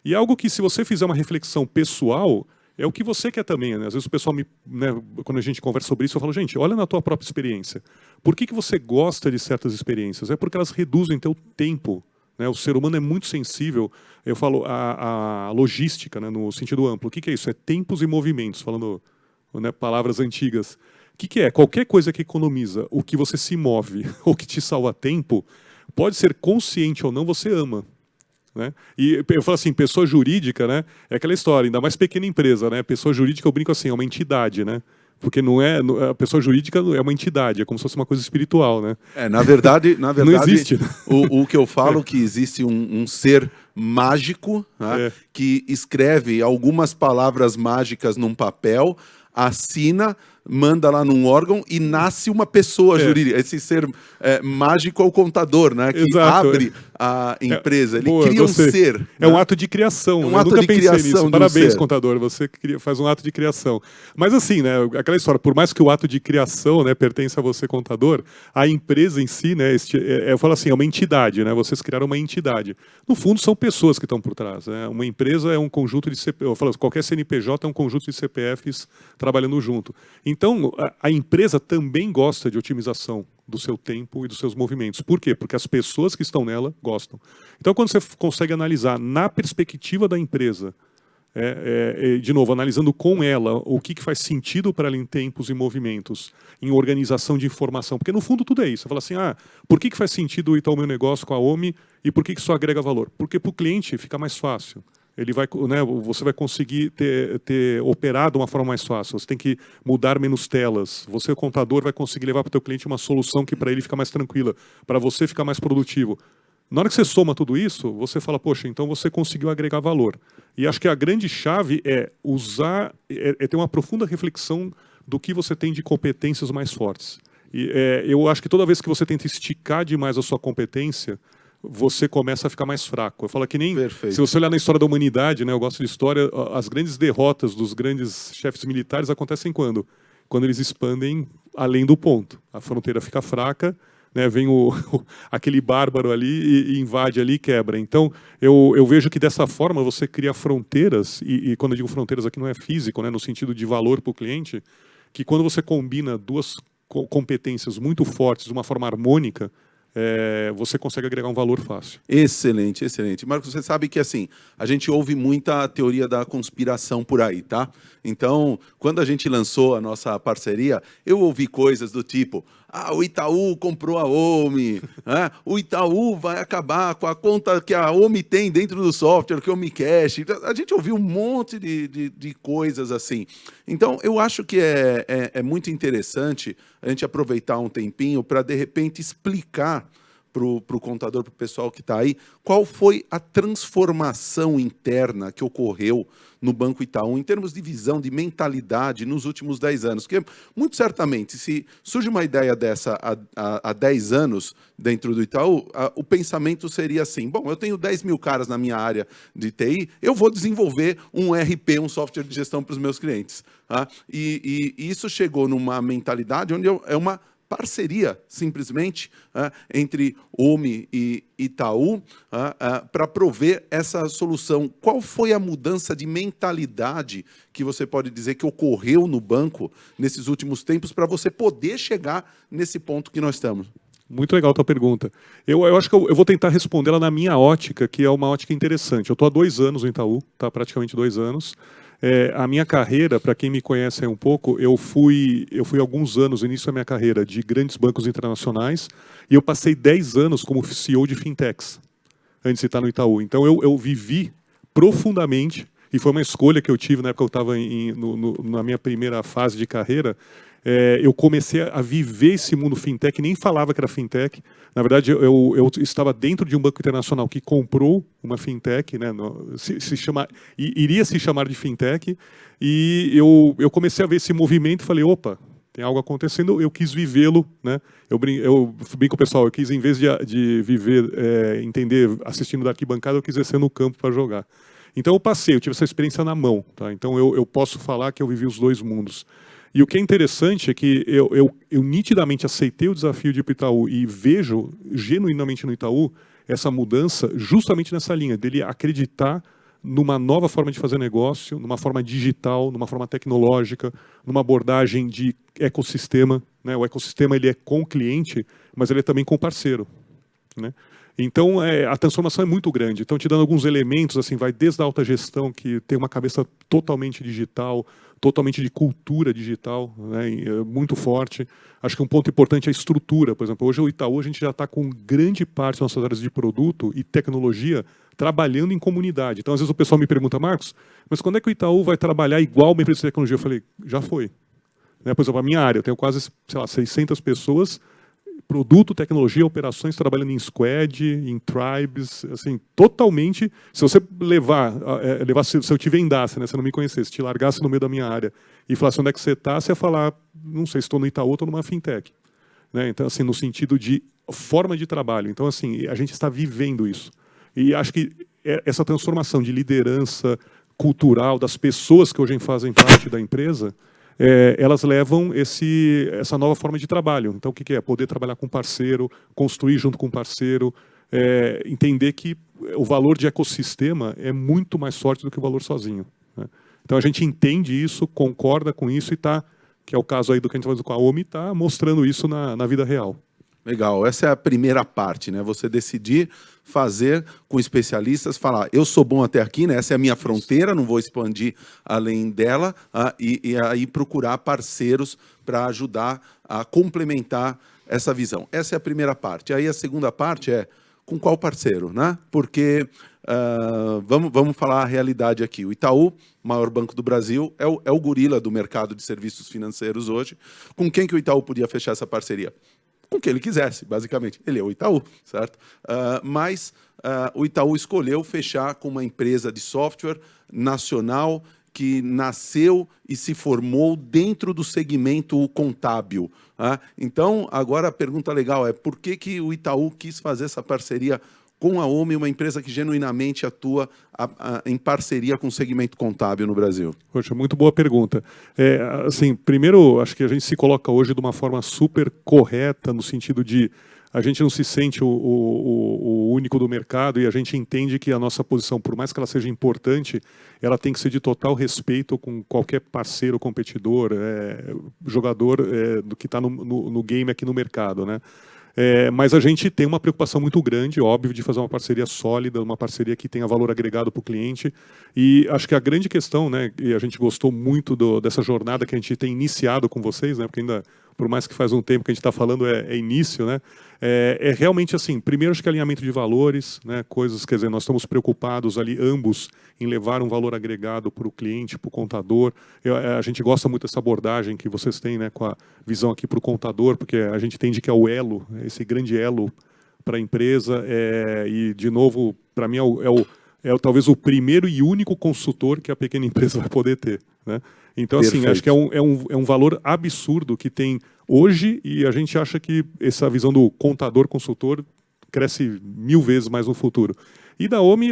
E algo que, se você fizer uma reflexão pessoal, é o que você quer também, né? Às vezes o pessoal quando a gente conversa sobre isso, eu falo, gente, olha na tua própria experiência. Por que você gosta de certas experiências? É porque elas reduzem teu tempo, né? O ser humano é muito sensível. Eu falo a logística, né, no sentido amplo. O que é isso? É tempos e movimentos, falando, né, palavras antigas. O que é? Qualquer coisa que economiza o que você se move ou que te salva tempo, pode ser consciente ou não, você ama. Né? E eu falo assim, pessoa jurídica, né, é aquela história, ainda mais pequena empresa, né? Pessoa jurídica, eu brinco assim, é uma entidade, né? Porque a pessoa jurídica é uma entidade, é como se fosse uma coisa espiritual, né? Na verdade não existe. O que eu falo que existe um ser mágico, né, que escreve algumas palavras mágicas num papel, assina, manda lá num órgão e nasce uma pessoa jurídica. Esse ser mágico é o contador, né? Que Exato, abre a empresa. Ele boa, cria um ser. É um ato de criação. É um Eu ato nunca de pensei criação nisso. de Parabéns, ser. contador. Você faz um ato de criação. Mas assim, né? Aquela história, por mais que o ato de criação, né, pertença a você, contador, a empresa em si, né? Eu falo assim, é uma entidade, né? Vocês criaram uma entidade. No fundo, são pessoas que estão por trás, né? Uma empresa é um conjunto de CPFs. Eu falo, qualquer CNPJ é um conjunto de CPFs trabalhando junto. Então, a empresa também gosta de otimização do seu tempo e dos seus movimentos. Por quê? Porque as pessoas que estão nela gostam. Então, quando você consegue analisar na perspectiva da empresa, de novo, analisando com ela o que faz sentido para ela em tempos e movimentos, em organização de informação, porque no fundo tudo é isso. Você fala assim, por que faz sentido o Itaú Meu Negócio com a OMI e por que isso agrega valor? Porque para o cliente fica mais fácil. Você vai conseguir operar de uma forma mais fácil. Você tem que mudar menos telas. Você, o contador, vai conseguir levar para o teu cliente uma solução que para ele fica mais tranquila, para você ficar mais produtivo. Na hora que você soma tudo isso, você fala, poxa, então você conseguiu agregar valor. E acho que a grande chave é ter uma profunda reflexão do que você tem de competências mais fortes. E eu acho que toda vez que você tenta esticar demais a sua competência, você começa a ficar mais fraco. Eu falo que nem... Perfeito. Se você olhar na história da humanidade, né, eu gosto de história, as grandes derrotas dos grandes chefes militares acontecem quando? Quando eles expandem além do ponto. A fronteira fica fraca, né, vem aquele bárbaro ali e invade ali e quebra. Então, eu vejo que dessa forma você cria fronteiras, e quando eu digo fronteiras aqui não é físico, né, no sentido de valor para o cliente, que quando você combina duas competências muito fortes de uma forma harmônica, você consegue agregar um valor fácil. Excelente, excelente. Marcos, você sabe que assim, a gente ouve muita teoria da conspiração por aí, tá? Então, quando a gente lançou a nossa parceria, eu ouvi coisas do tipo: o Itaú comprou a Omi, né? O Itaú vai acabar com a conta que a Omi tem dentro do software, que é o Omi Cash. A gente ouviu um monte de coisas assim. Então, eu acho que é muito interessante a gente aproveitar um tempinho para, de repente, explicar para o contador, para o pessoal que está aí, qual foi a transformação interna que ocorreu no Banco Itaú, em termos de visão, de mentalidade, nos últimos 10 anos. Porque, muito certamente, se surge uma ideia dessa há 10 anos dentro do Itaú, o pensamento seria assim: bom, eu tenho 10 mil caras na minha área de TI, eu vou desenvolver um ERP, um software de gestão para os meus clientes. Tá? E isso chegou numa mentalidade onde é uma parceria, simplesmente, entre Omi e Itaú, para prover essa solução. Qual foi a mudança de mentalidade que você pode dizer que ocorreu no banco nesses últimos tempos para você poder chegar nesse ponto que nós estamos? Muito legal a tua pergunta. Eu acho que eu vou tentar respondê-la na minha ótica, que é uma ótica interessante. Eu estou há 2 anos no Itaú, tá? Praticamente 2 anos. A minha carreira, para quem me conhece aí um pouco, eu fui alguns anos, no início da minha carreira, de grandes bancos internacionais, e eu passei 10 anos como CEO de fintechs, antes de estar no Itaú. Então eu vivi profundamente, e foi uma escolha que eu tive na época que eu estava na minha primeira fase de carreira. Eu comecei a viver esse mundo fintech, nem falava que era fintech. Na verdade, eu estava dentro de um banco internacional que comprou uma fintech, né, iria se chamar de fintech, e eu comecei a ver esse movimento e falei: opa, tem algo acontecendo, eu quis vivê-lo. Né? Eu brinco com o pessoal, eu quis, em vez de viver, entender assistindo da arquibancada, eu quis descer no campo para jogar. Então eu tive essa experiência na mão. Tá? Então eu posso falar que eu vivi os dois mundos. E o que é interessante é que eu nitidamente aceitei o desafio de ir para o Itaú e vejo genuinamente no Itaú essa mudança justamente nessa linha, dele acreditar numa nova forma de fazer negócio, numa forma digital, numa forma tecnológica, numa abordagem de ecossistema. Né? O ecossistema ele é com o cliente, mas ele é também com o parceiro. Né? Então, a transformação é muito grande. Então, te dando alguns elementos, assim, vai desde a alta gestão, que tem uma cabeça totalmente digital, totalmente de cultura digital, né, muito forte. Acho que um ponto importante é a estrutura. Por exemplo, hoje o Itaú, a gente já está com grande parte das nossas áreas de produto e tecnologia trabalhando em comunidade. Então, às vezes o pessoal me pergunta: Marcos, mas quando é que o Itaú vai trabalhar igual uma empresa de tecnologia? Eu falei: já foi. Né, por exemplo, a minha área, eu tenho quase, 600 pessoas, produto, tecnologia, operações, trabalhando em squad, em tribes, assim, totalmente. Se você se eu te vendasse, né, se não me conhecesse, te largasse no meio da minha área e falasse onde é que você está, você ia falar: não sei, estou no Itaú, estou numa fintech. Né? Então, assim, no sentido de forma de trabalho. Então, assim, a gente está vivendo isso. E acho que essa transformação de liderança cultural das pessoas que hoje fazem parte da empresa, elas levam essa nova forma de trabalho. Então, o que é? Poder trabalhar com parceiro, construir junto com parceiro, entender que o valor de ecossistema é muito mais forte do que o valor sozinho. Né? Então, a gente entende isso, concorda com isso e está, que é o caso aí do que a gente faz com a Omi, está mostrando isso na vida real. Legal, essa é a primeira parte, né? Você decidir fazer com especialistas, falar: eu sou bom até aqui, né? Essa é a minha fronteira, não vou expandir além dela, e aí procurar parceiros para ajudar a complementar essa visão. Essa é a primeira parte. Aí a segunda parte é: com qual parceiro, né? Porque vamos falar a realidade aqui. O Itaú, maior banco do Brasil, é o gorila do mercado de serviços financeiros hoje. Com quem que o Itaú podia fechar essa parceria? Com quem ele quisesse, basicamente. Ele é o Itaú, certo? Mas o Itaú escolheu fechar com uma empresa de software nacional que nasceu e se formou dentro do segmento contábil. Então, agora a pergunta legal é: por que o Itaú quis fazer essa parceria com a Omi, uma empresa que genuinamente atua em parceria com o segmento contábil no Brasil? Poxa, muito boa pergunta. Assim, primeiro, acho que a gente se coloca hoje de uma forma super correta, no sentido de a gente não se sente o único do mercado e a gente entende que a nossa posição, por mais que ela seja importante, ela tem que ser de total respeito com qualquer parceiro, competidor, jogador do que está no game aqui no mercado, né? Mas a gente tem uma preocupação muito grande, óbvio, de fazer uma parceria sólida, uma parceria que tenha valor agregado para o cliente. E acho que a grande questão, né, e a gente gostou muito dessa jornada que a gente tem iniciado com vocês, né, porque ainda, por mais que faz um tempo que a gente está falando, é início, né, realmente assim, primeiro acho que alinhamento de valores, né, coisas, quer dizer, nós estamos preocupados ali, ambos, em levar um valor agregado para o cliente, para o contador. A gente gosta muito dessa abordagem que vocês têm, né, com a visão aqui para o contador, porque a gente entende que é o elo, esse grande elo para a empresa, e, de novo, para mim talvez o primeiro e único consultor que a pequena empresa vai poder ter, né? Então, assim, Perfeito. acho que é um valor absurdo que tem hoje e a gente acha que essa visão do contador-consultor cresce 1000 vezes mais no futuro. E da OMI,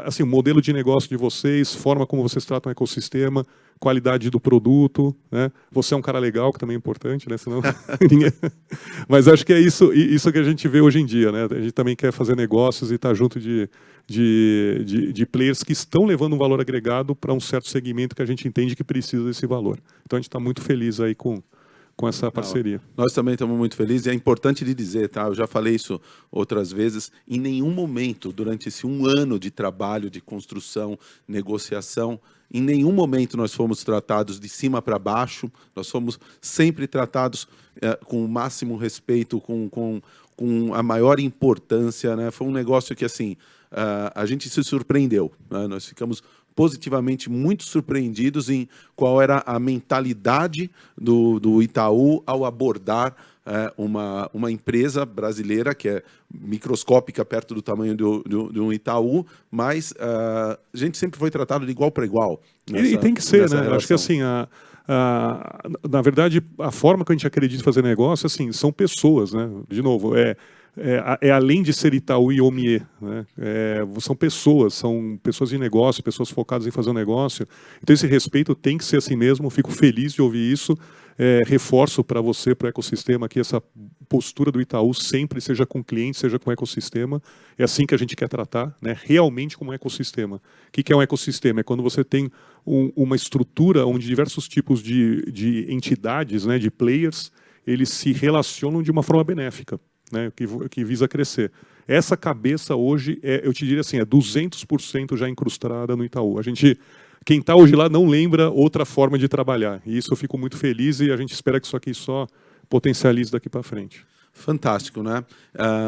assim, o modelo de negócio de vocês, forma como vocês tratam o ecossistema, qualidade do produto, né? Você é um cara legal, que também é importante, né? Senão ninguém... Mas acho que é isso que a gente vê hoje em dia, né? A gente também quer fazer negócios e estar junto de players que estão levando um valor agregado para um certo segmento que a gente entende que precisa desse valor. Então a gente está muito feliz aí com essa parceria. Nós também estamos muito felizes e é importante de dizer, tá? Eu já falei isso outras vezes, em nenhum momento, durante esse 1 ano de trabalho, de construção, negociação, em nenhum momento nós fomos tratados de cima para baixo, nós fomos sempre tratados com o máximo respeito, com a maior importância, né? Foi um negócio que, assim, a gente se surpreendeu, né? Nós ficamos positivamente muito surpreendidos em qual era a mentalidade do Itaú ao abordar uma empresa brasileira que é microscópica perto do tamanho de um Itaú, mas a gente sempre foi tratado de igual para igual. E tem que ser, né? Relação. Acho que assim, na verdade, a forma que a gente acredita em fazer negócio, assim, são pessoas, né? De novo, além de ser Itaú e Omie, né? São pessoas de negócio, pessoas focadas em fazer um negócio. Então esse respeito tem que ser assim mesmo. Fico feliz de ouvir isso. Reforço para você, para o ecossistema, que essa postura do Itaú sempre seja com o cliente, seja com o ecossistema. É assim que a gente quer tratar, né? Realmente como um ecossistema. O que é um ecossistema? É quando você tem uma estrutura onde diversos tipos de entidades, né, de players, eles se relacionam de uma forma benéfica, né, que visa crescer. Essa cabeça hoje, eu te diria assim, é 200% já incrustada no Itaú. Quem está hoje lá não lembra outra forma de trabalhar. E isso eu fico muito feliz e a gente espera que isso aqui só potencialize daqui para frente. Fantástico, né?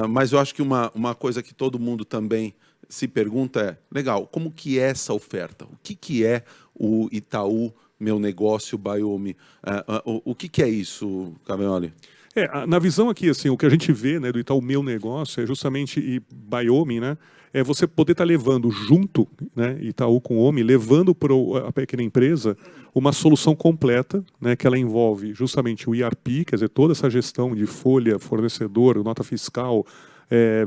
Mas eu acho que uma coisa que todo mundo também se pergunta é, legal, como que é essa oferta? O que é o Itaú Meu Negócio by Omie? O que é isso, Cavaioli? Na visão aqui, assim, o que a gente vê, né, do Itaú Meu Negócio é justamente by Omie, né? É você poder estar levando junto, né, Itaú com Omie, levando para a pequena empresa uma solução completa, né, que ela envolve justamente o ERP, quer dizer, toda essa gestão de folha, fornecedor, nota fiscal,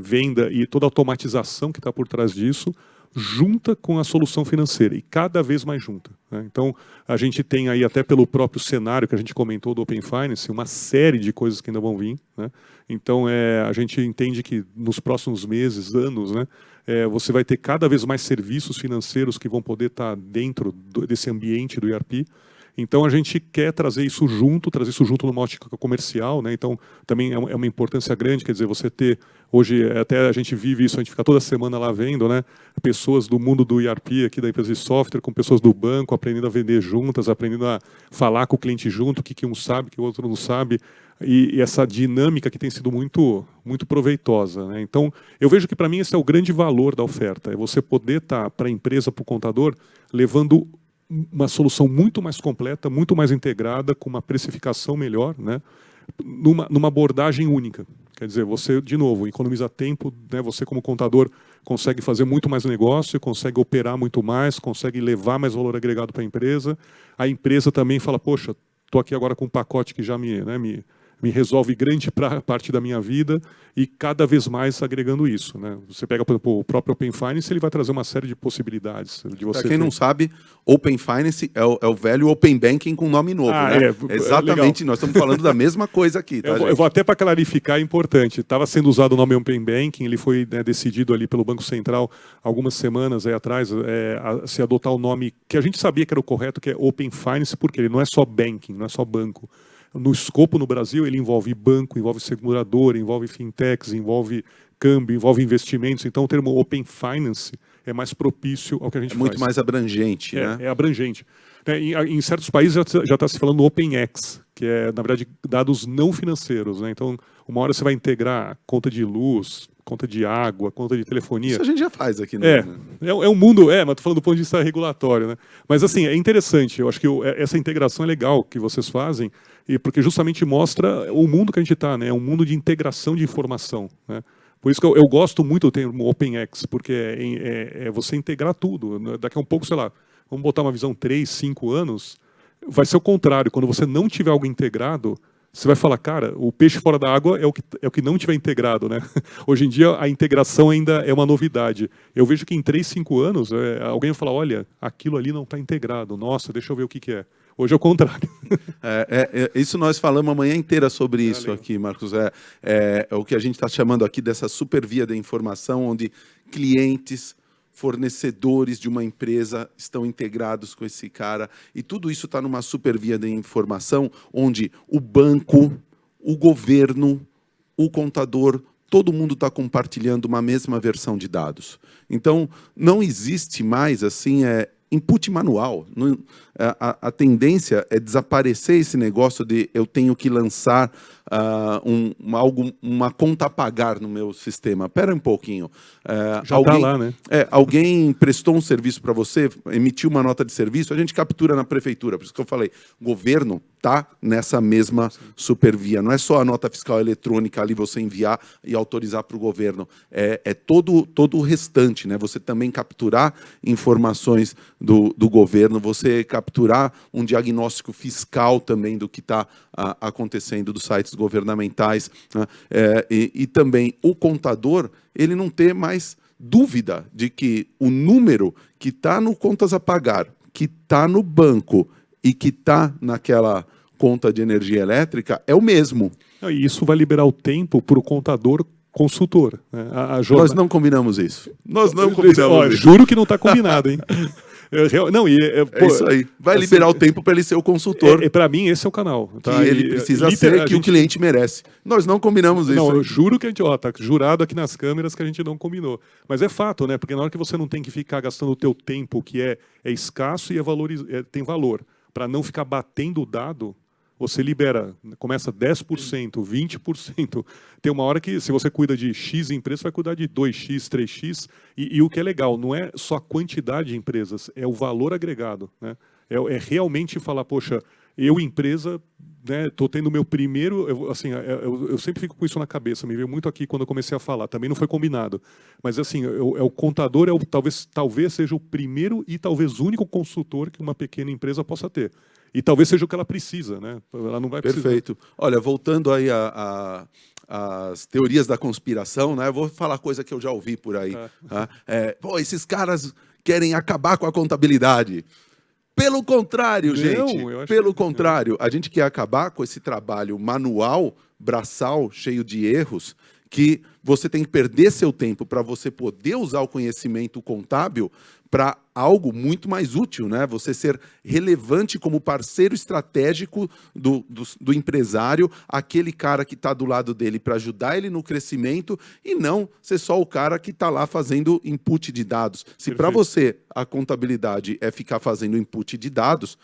venda e toda a automatização que está por trás disso, junta com a solução financeira e cada vez mais junta, né? Então, a gente tem aí, até pelo próprio cenário que a gente comentou do Open Finance, uma série de coisas que ainda vão vir, né? Então, a gente entende que nos próximos meses, anos, né, você vai ter cada vez mais serviços financeiros que vão poder estar dentro desse ambiente do ERP. Então, a gente quer trazer isso junto numa ótica comercial, né? Então, também é uma importância grande, quer dizer, você ter, hoje, até a gente vive isso, a gente fica toda semana lá vendo, né? Pessoas do mundo do ERP, aqui da empresa de software, com pessoas do banco, aprendendo a vender juntas, aprendendo a falar com o cliente junto, o que um sabe, o que o outro não sabe, e essa dinâmica que tem sido muito, muito proveitosa, né? Então, eu vejo que, para mim, esse é o grande valor da oferta, é você poder estar, para a empresa, para o contador, levando uma solução muito mais completa, muito mais integrada, com uma precificação melhor, né? Numa abordagem única. Quer dizer, você, de novo, economiza tempo, né? Você, como contador, consegue fazer muito mais negócio, consegue operar muito mais, consegue levar mais valor agregado para a empresa. A empresa também fala, poxa, estou aqui agora com um pacote que já me me resolve grande parte da minha vida e cada vez mais agregando isso, né? Você pega, por exemplo, o próprio Open Finance, ele vai trazer uma série de possibilidades. Para quem não sabe, Open Finance é o velho Open Banking com nome novo, né? Exatamente, nós estamos falando da mesma coisa aqui, tá, eu vou até para clarificar, é importante. Estava sendo usado o nome Open Banking, ele foi, né, decidido ali pelo Banco Central algumas semanas aí atrás, se adotar o nome que a gente sabia que era o correto, que é Open Finance, porque ele não é só banking, não é só banco. No escopo no Brasil, ele envolve banco, envolve seguradora, envolve fintechs, envolve câmbio, envolve investimentos. Então, o termo Open Finance é mais propício ao que a gente faz. É muito mais abrangente, né? É abrangente. Em certos países já está se falando OpenX, que é, na verdade, dados não financeiros, né? Então, uma hora você vai integrar conta de luz, conta de água, conta de telefonia. Isso a gente já faz aqui. É um mundo, mas estou falando do ponto de vista regulatório, né? Mas, assim, é interessante. Eu acho que essa integração é legal que vocês fazem, porque justamente mostra o mundo que a gente está, né? É um mundo de integração de informação, né? Por isso que eu gosto muito do termo OpenX, porque é você integrar tudo. Daqui a um pouco, sei lá, vamos botar uma visão 3, 5 anos, vai ser o contrário. Quando você não tiver algo integrado, você vai falar, cara, o peixe fora da água é o que não tiver integrado, né? Hoje em dia, a integração ainda é uma novidade. Eu vejo que em 3, 5 anos, alguém vai falar, olha, aquilo ali não está integrado. Nossa, deixa eu ver o que é. Hoje é o contrário. Isso nós falamos a manhã inteira sobre isso aqui, Marcos. É o que a gente está chamando aqui dessa super via da informação, onde clientes, fornecedores de uma empresa estão integrados com esse cara. E tudo isso está numa super via de informação, onde o banco, o governo, o contador, todo mundo está compartilhando uma mesma versão de dados. Então, não existe mais assim input manual. A tendência é desaparecer esse negócio de eu tenho que lançar uma conta a pagar no meu sistema. Espera um pouquinho. Já está lá, né? Alguém prestou um serviço para você, emitiu uma nota de serviço, a gente captura na prefeitura. Por isso que eu falei, o governo está nessa mesma supervia. Não é só a nota fiscal eletrônica ali você enviar e autorizar para o governo. É todo o restante, né? Você também capturar informações do governo, você capturar um diagnóstico fiscal também do que está acontecendo dos sites governamentais, né? E também o contador, ele não ter mais dúvida de que o número que está no contas a pagar, que está no banco e que está naquela conta de energia elétrica é o mesmo. E isso vai liberar o tempo para o contador consultor. Né? Nós não combinamos isso. Nós não combinamos isso. Juro que não está combinado, hein? É isso aí. Vai liberar o tempo para ele ser o consultor. Para mim, esse é o canal. Tá? Que ele precisa ser, que o cliente merece. Nós não combinamos isso. Não, eu juro que a gente... Está jurado aqui nas câmeras que a gente não combinou. Mas é fato, né? Porque na hora que você não tem que ficar gastando o teu tempo, que é escasso e tem valor, para não ficar batendo o dado, você libera, começa 10%, 20%. Tem uma hora que, se você cuida de X empresas, você vai cuidar de 2X, 3X. E o que é legal, não é só a quantidade de empresas, é o valor agregado. Né? É realmente falar, poxa, eu, empresa, estou tendo o meu primeiro... Eu sempre fico com isso na cabeça, me veio muito aqui quando eu comecei a falar, também não foi combinado. Mas assim, o contador talvez seja o primeiro e talvez único consultor que uma pequena empresa possa ter. E talvez seja o que ela precisa, né? Ela não vai precisar. Perfeito. Olha, voltando aí às teorias da conspiração, né? Eu vou falar coisa que eu já ouvi por aí. Tá? Esses caras querem acabar com a contabilidade. Pelo contrário, gente. Pelo contrário, a gente quer acabar com esse trabalho manual, braçal, cheio de erros, que você tem que perder seu tempo para você poder usar o conhecimento contábil para algo muito mais útil, né? Você ser relevante como parceiro estratégico do empresário, aquele cara que está do lado dele para ajudar ele no crescimento e não ser só o cara que está lá fazendo input de dados. Se para você a contabilidade é ficar fazendo input de dados,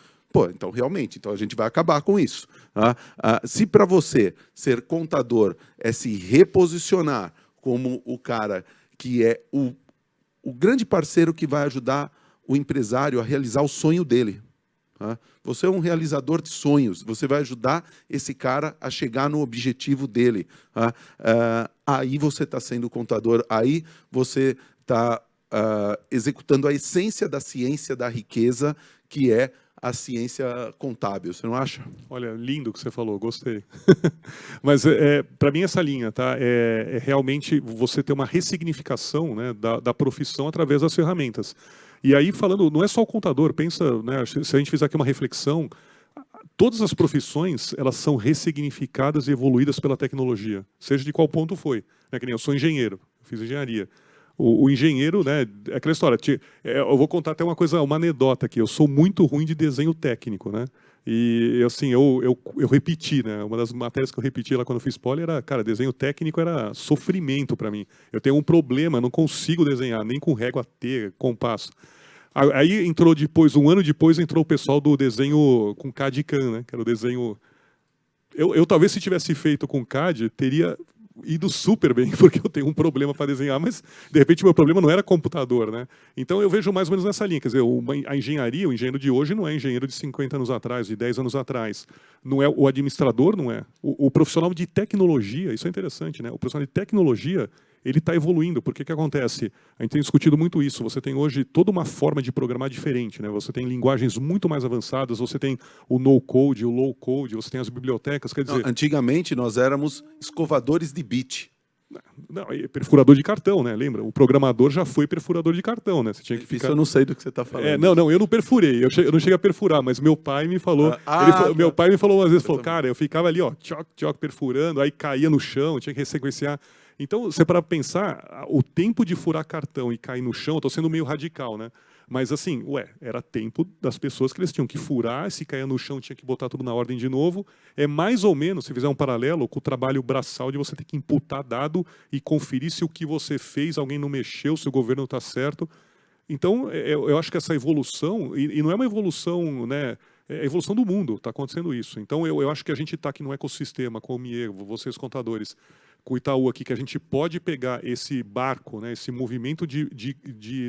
então realmente, a gente vai acabar com isso. Tá? Se para você ser contador é se reposicionar como o cara que é o grande parceiro que vai ajudar o empresário a realizar o sonho dele. Tá? Você é um realizador de sonhos, você vai ajudar esse cara a chegar no objetivo dele. Tá? Aí você está sendo contador, aí você está executando a essência da ciência da riqueza, que é a ciência contábil, você não acha? Olha, lindo o que você falou, gostei. Mas para mim essa linha, tá? É realmente você ter uma ressignificação, né, da profissão através das ferramentas. E aí falando, não é só o contador, pensa, né, se a gente fizer aqui uma reflexão, todas as profissões elas são ressignificadas e evoluídas pela tecnologia, seja de qual ponto foi. Né, que nem eu sou engenheiro, fiz engenharia. O engenheiro, né, é aquela história. Eu vou contar até uma anedota aqui. Eu sou muito ruim de desenho técnico, né? E assim, eu repeti, né? Uma das matérias que eu repeti lá quando eu fiz poli era, cara, desenho técnico era sofrimento para mim. Eu tenho um problema, não consigo desenhar nem com régua T, compasso. Aí entrou depois, um ano depois, entrou o pessoal do desenho com CAD e CAM, né? Que era o desenho. Eu talvez se tivesse feito com CAD teria ido super bem, porque eu tenho um problema para desenhar, mas de repente meu problema não era computador, né? Então eu vejo mais ou menos nessa linha, quer dizer, a engenharia, o engenheiro de hoje não é engenheiro de 50 anos atrás, de 10 anos atrás. Não é o administrador, não é. O profissional de tecnologia, isso é interessante, né? O profissional de tecnologia, ele está evoluindo, porque o que acontece? A gente tem discutido muito isso, você tem hoje toda uma forma de programar diferente, né? Você tem linguagens muito mais avançadas, você tem o no-code, o low-code, você tem as bibliotecas, quer dizer... Não, antigamente nós éramos escovadores de bit. Não, perfurador de cartão, né? Lembra? O programador já foi perfurador de cartão, né? Você tinha que ficar... Isso eu não sei do que você está falando. Não, eu não perfurei, eu não cheguei a perfurar, mas meu pai me falou... Meu pai me falou umas vezes, falou, cara, eu ficava ali, ó, tchoc, perfurando, aí caía no chão, tinha que ressequenciar. Então, você para pensar, o tempo de furar cartão e cair no chão, eu estou sendo meio radical, né? Mas assim, era tempo das pessoas que eles tinham que furar, se cair no chão tinha que botar tudo na ordem de novo. É mais ou menos, se fizer um paralelo, com o trabalho braçal de você ter que imputar dado e conferir se o que você fez, alguém não mexeu, se o governo está certo. Então, eu acho que essa evolução, e não é uma evolução, né? É a evolução do mundo, está acontecendo isso. Então, eu acho que a gente está aqui no ecossistema, com o MIE, vocês contadores, com o Itaú aqui, que a gente pode pegar esse barco, né, esse movimento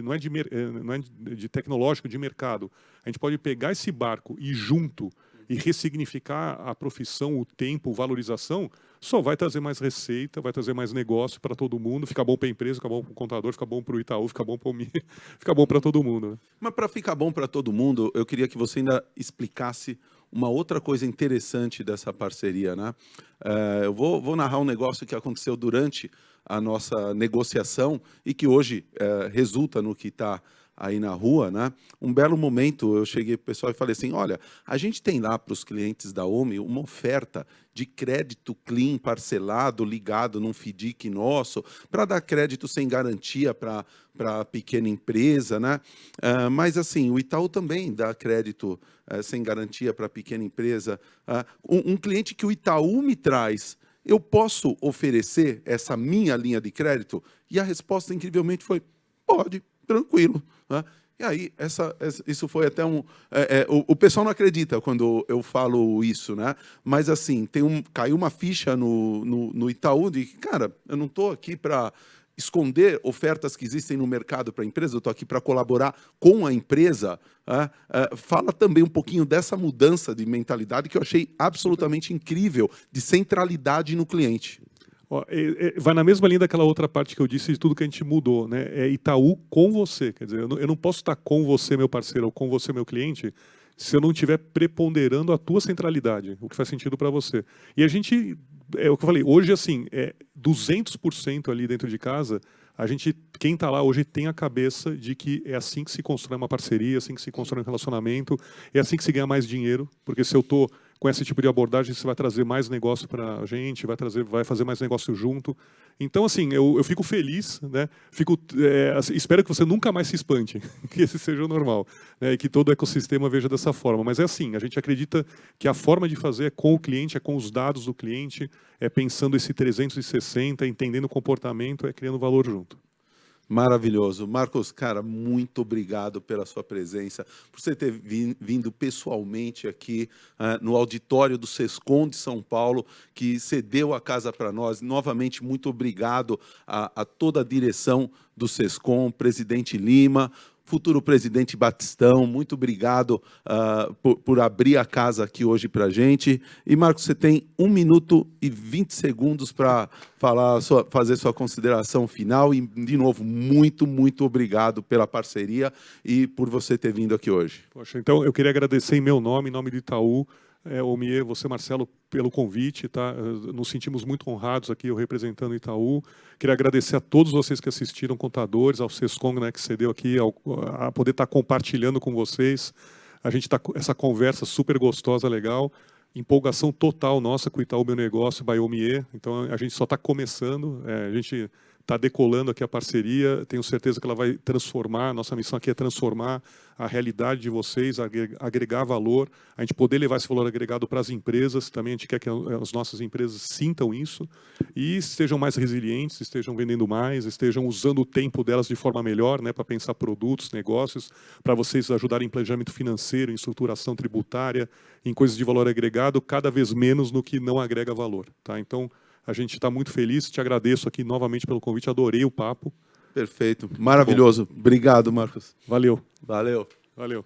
não é de tecnológico, de mercado. A gente pode pegar esse barco e junto e ressignificar a profissão, o tempo, valorização, só vai trazer mais receita, vai trazer mais negócio para todo mundo, fica bom para a empresa, fica bom para o contador, fica bom para o Itaú, fica bom para o MIE, fica bom para todo mundo. Né? Mas para ficar bom para todo mundo, eu queria que você ainda explicasse uma outra coisa interessante dessa parceria, né? Eu vou narrar um negócio que aconteceu durante a nossa negociação e que hoje resulta no que está aí na rua, né? Um belo momento, eu cheguei para o pessoal e falei assim, olha, a gente tem lá para os clientes da OMI uma oferta de crédito clean parcelado, ligado num FDIC nosso, para dar crédito sem garantia para a pequena empresa, né? Mas assim, o Itaú também dá crédito sem garantia para a pequena empresa. Um cliente que o Itaú me traz, eu posso oferecer essa minha linha de crédito? E a resposta, incrivelmente, foi, pode, tranquilo. Né? E aí, isso foi até o pessoal não acredita quando eu falo isso, né? Mas, assim, caiu uma ficha no Itaú de que, cara, eu não estou aqui para esconder ofertas que existem no mercado para a empresa, eu estou aqui para colaborar com a empresa. Fala também um pouquinho dessa mudança de mentalidade que eu achei absolutamente incrível, de centralidade no cliente. Vai na mesma linha daquela outra parte que eu disse de tudo que a gente mudou, né? É Itaú com você, quer dizer, eu não posso estar com você, meu parceiro, ou com você, meu cliente, se eu não estiver preponderando a tua centralidade, o que faz sentido para você. E a gente, é o que eu falei, hoje assim, 200% ali dentro de casa, quem está lá hoje tem a cabeça de que é assim que se constrói uma parceria, assim que se constrói um relacionamento, é assim que se ganha mais dinheiro, porque se eu estou com esse tipo de abordagem, você vai trazer mais negócio para a gente, vai fazer mais negócio junto. Então, assim, eu fico feliz, né? Espero que você nunca mais se espante, que esse seja o normal, né? E que todo o ecossistema veja dessa forma. Mas é assim, a gente acredita que a forma de fazer é com o cliente, é com os dados do cliente, é pensando esse 360, entendendo o comportamento, é criando valor junto. Maravilhoso. Marcos, cara, muito obrigado pela sua presença, por você ter vindo pessoalmente aqui no auditório do Sescom de São Paulo, que cedeu a casa para nós. Novamente, muito obrigado a toda a direção do Sescom, presidente Lima, futuro presidente Batistão, muito obrigado por abrir a casa aqui hoje para a gente. E, Marcos, você tem 1 minuto e 20 segundos para fazer sua consideração final. E, de novo, muito, muito obrigado pela parceria e por você ter vindo aqui hoje. Poxa, então, eu queria agradecer em meu nome, em nome do Itaú, Omier, você, Marcelo, pelo convite, tá? Nos sentimos muito honrados aqui, eu representando o Itaú. Queria agradecer a todos vocês que assistiram, contadores, ao Sescong, né, que cedeu aqui a poder estar compartilhando com vocês. A gente está com essa conversa super gostosa, legal. Empolgação total nossa com o Itaú Meu Negócio, by Omier. Então, a gente só está começando, a gente está decolando aqui a parceria, tenho certeza que ela vai transformar, nossa missão aqui é transformar a realidade de vocês, agregar valor, a gente poder levar esse valor agregado para as empresas, também a gente quer que as nossas empresas sintam isso e estejam mais resilientes, estejam vendendo mais, estejam usando o tempo delas de forma melhor, né, para pensar produtos, negócios, para vocês ajudarem em planejamento financeiro, em estruturação tributária, em coisas de valor agregado, cada vez menos no que não agrega valor. Tá? Então, a gente está muito feliz, te agradeço aqui novamente pelo convite, adorei o papo. Perfeito, maravilhoso. Obrigado, Marcos. Valeu. Valeu. Valeu.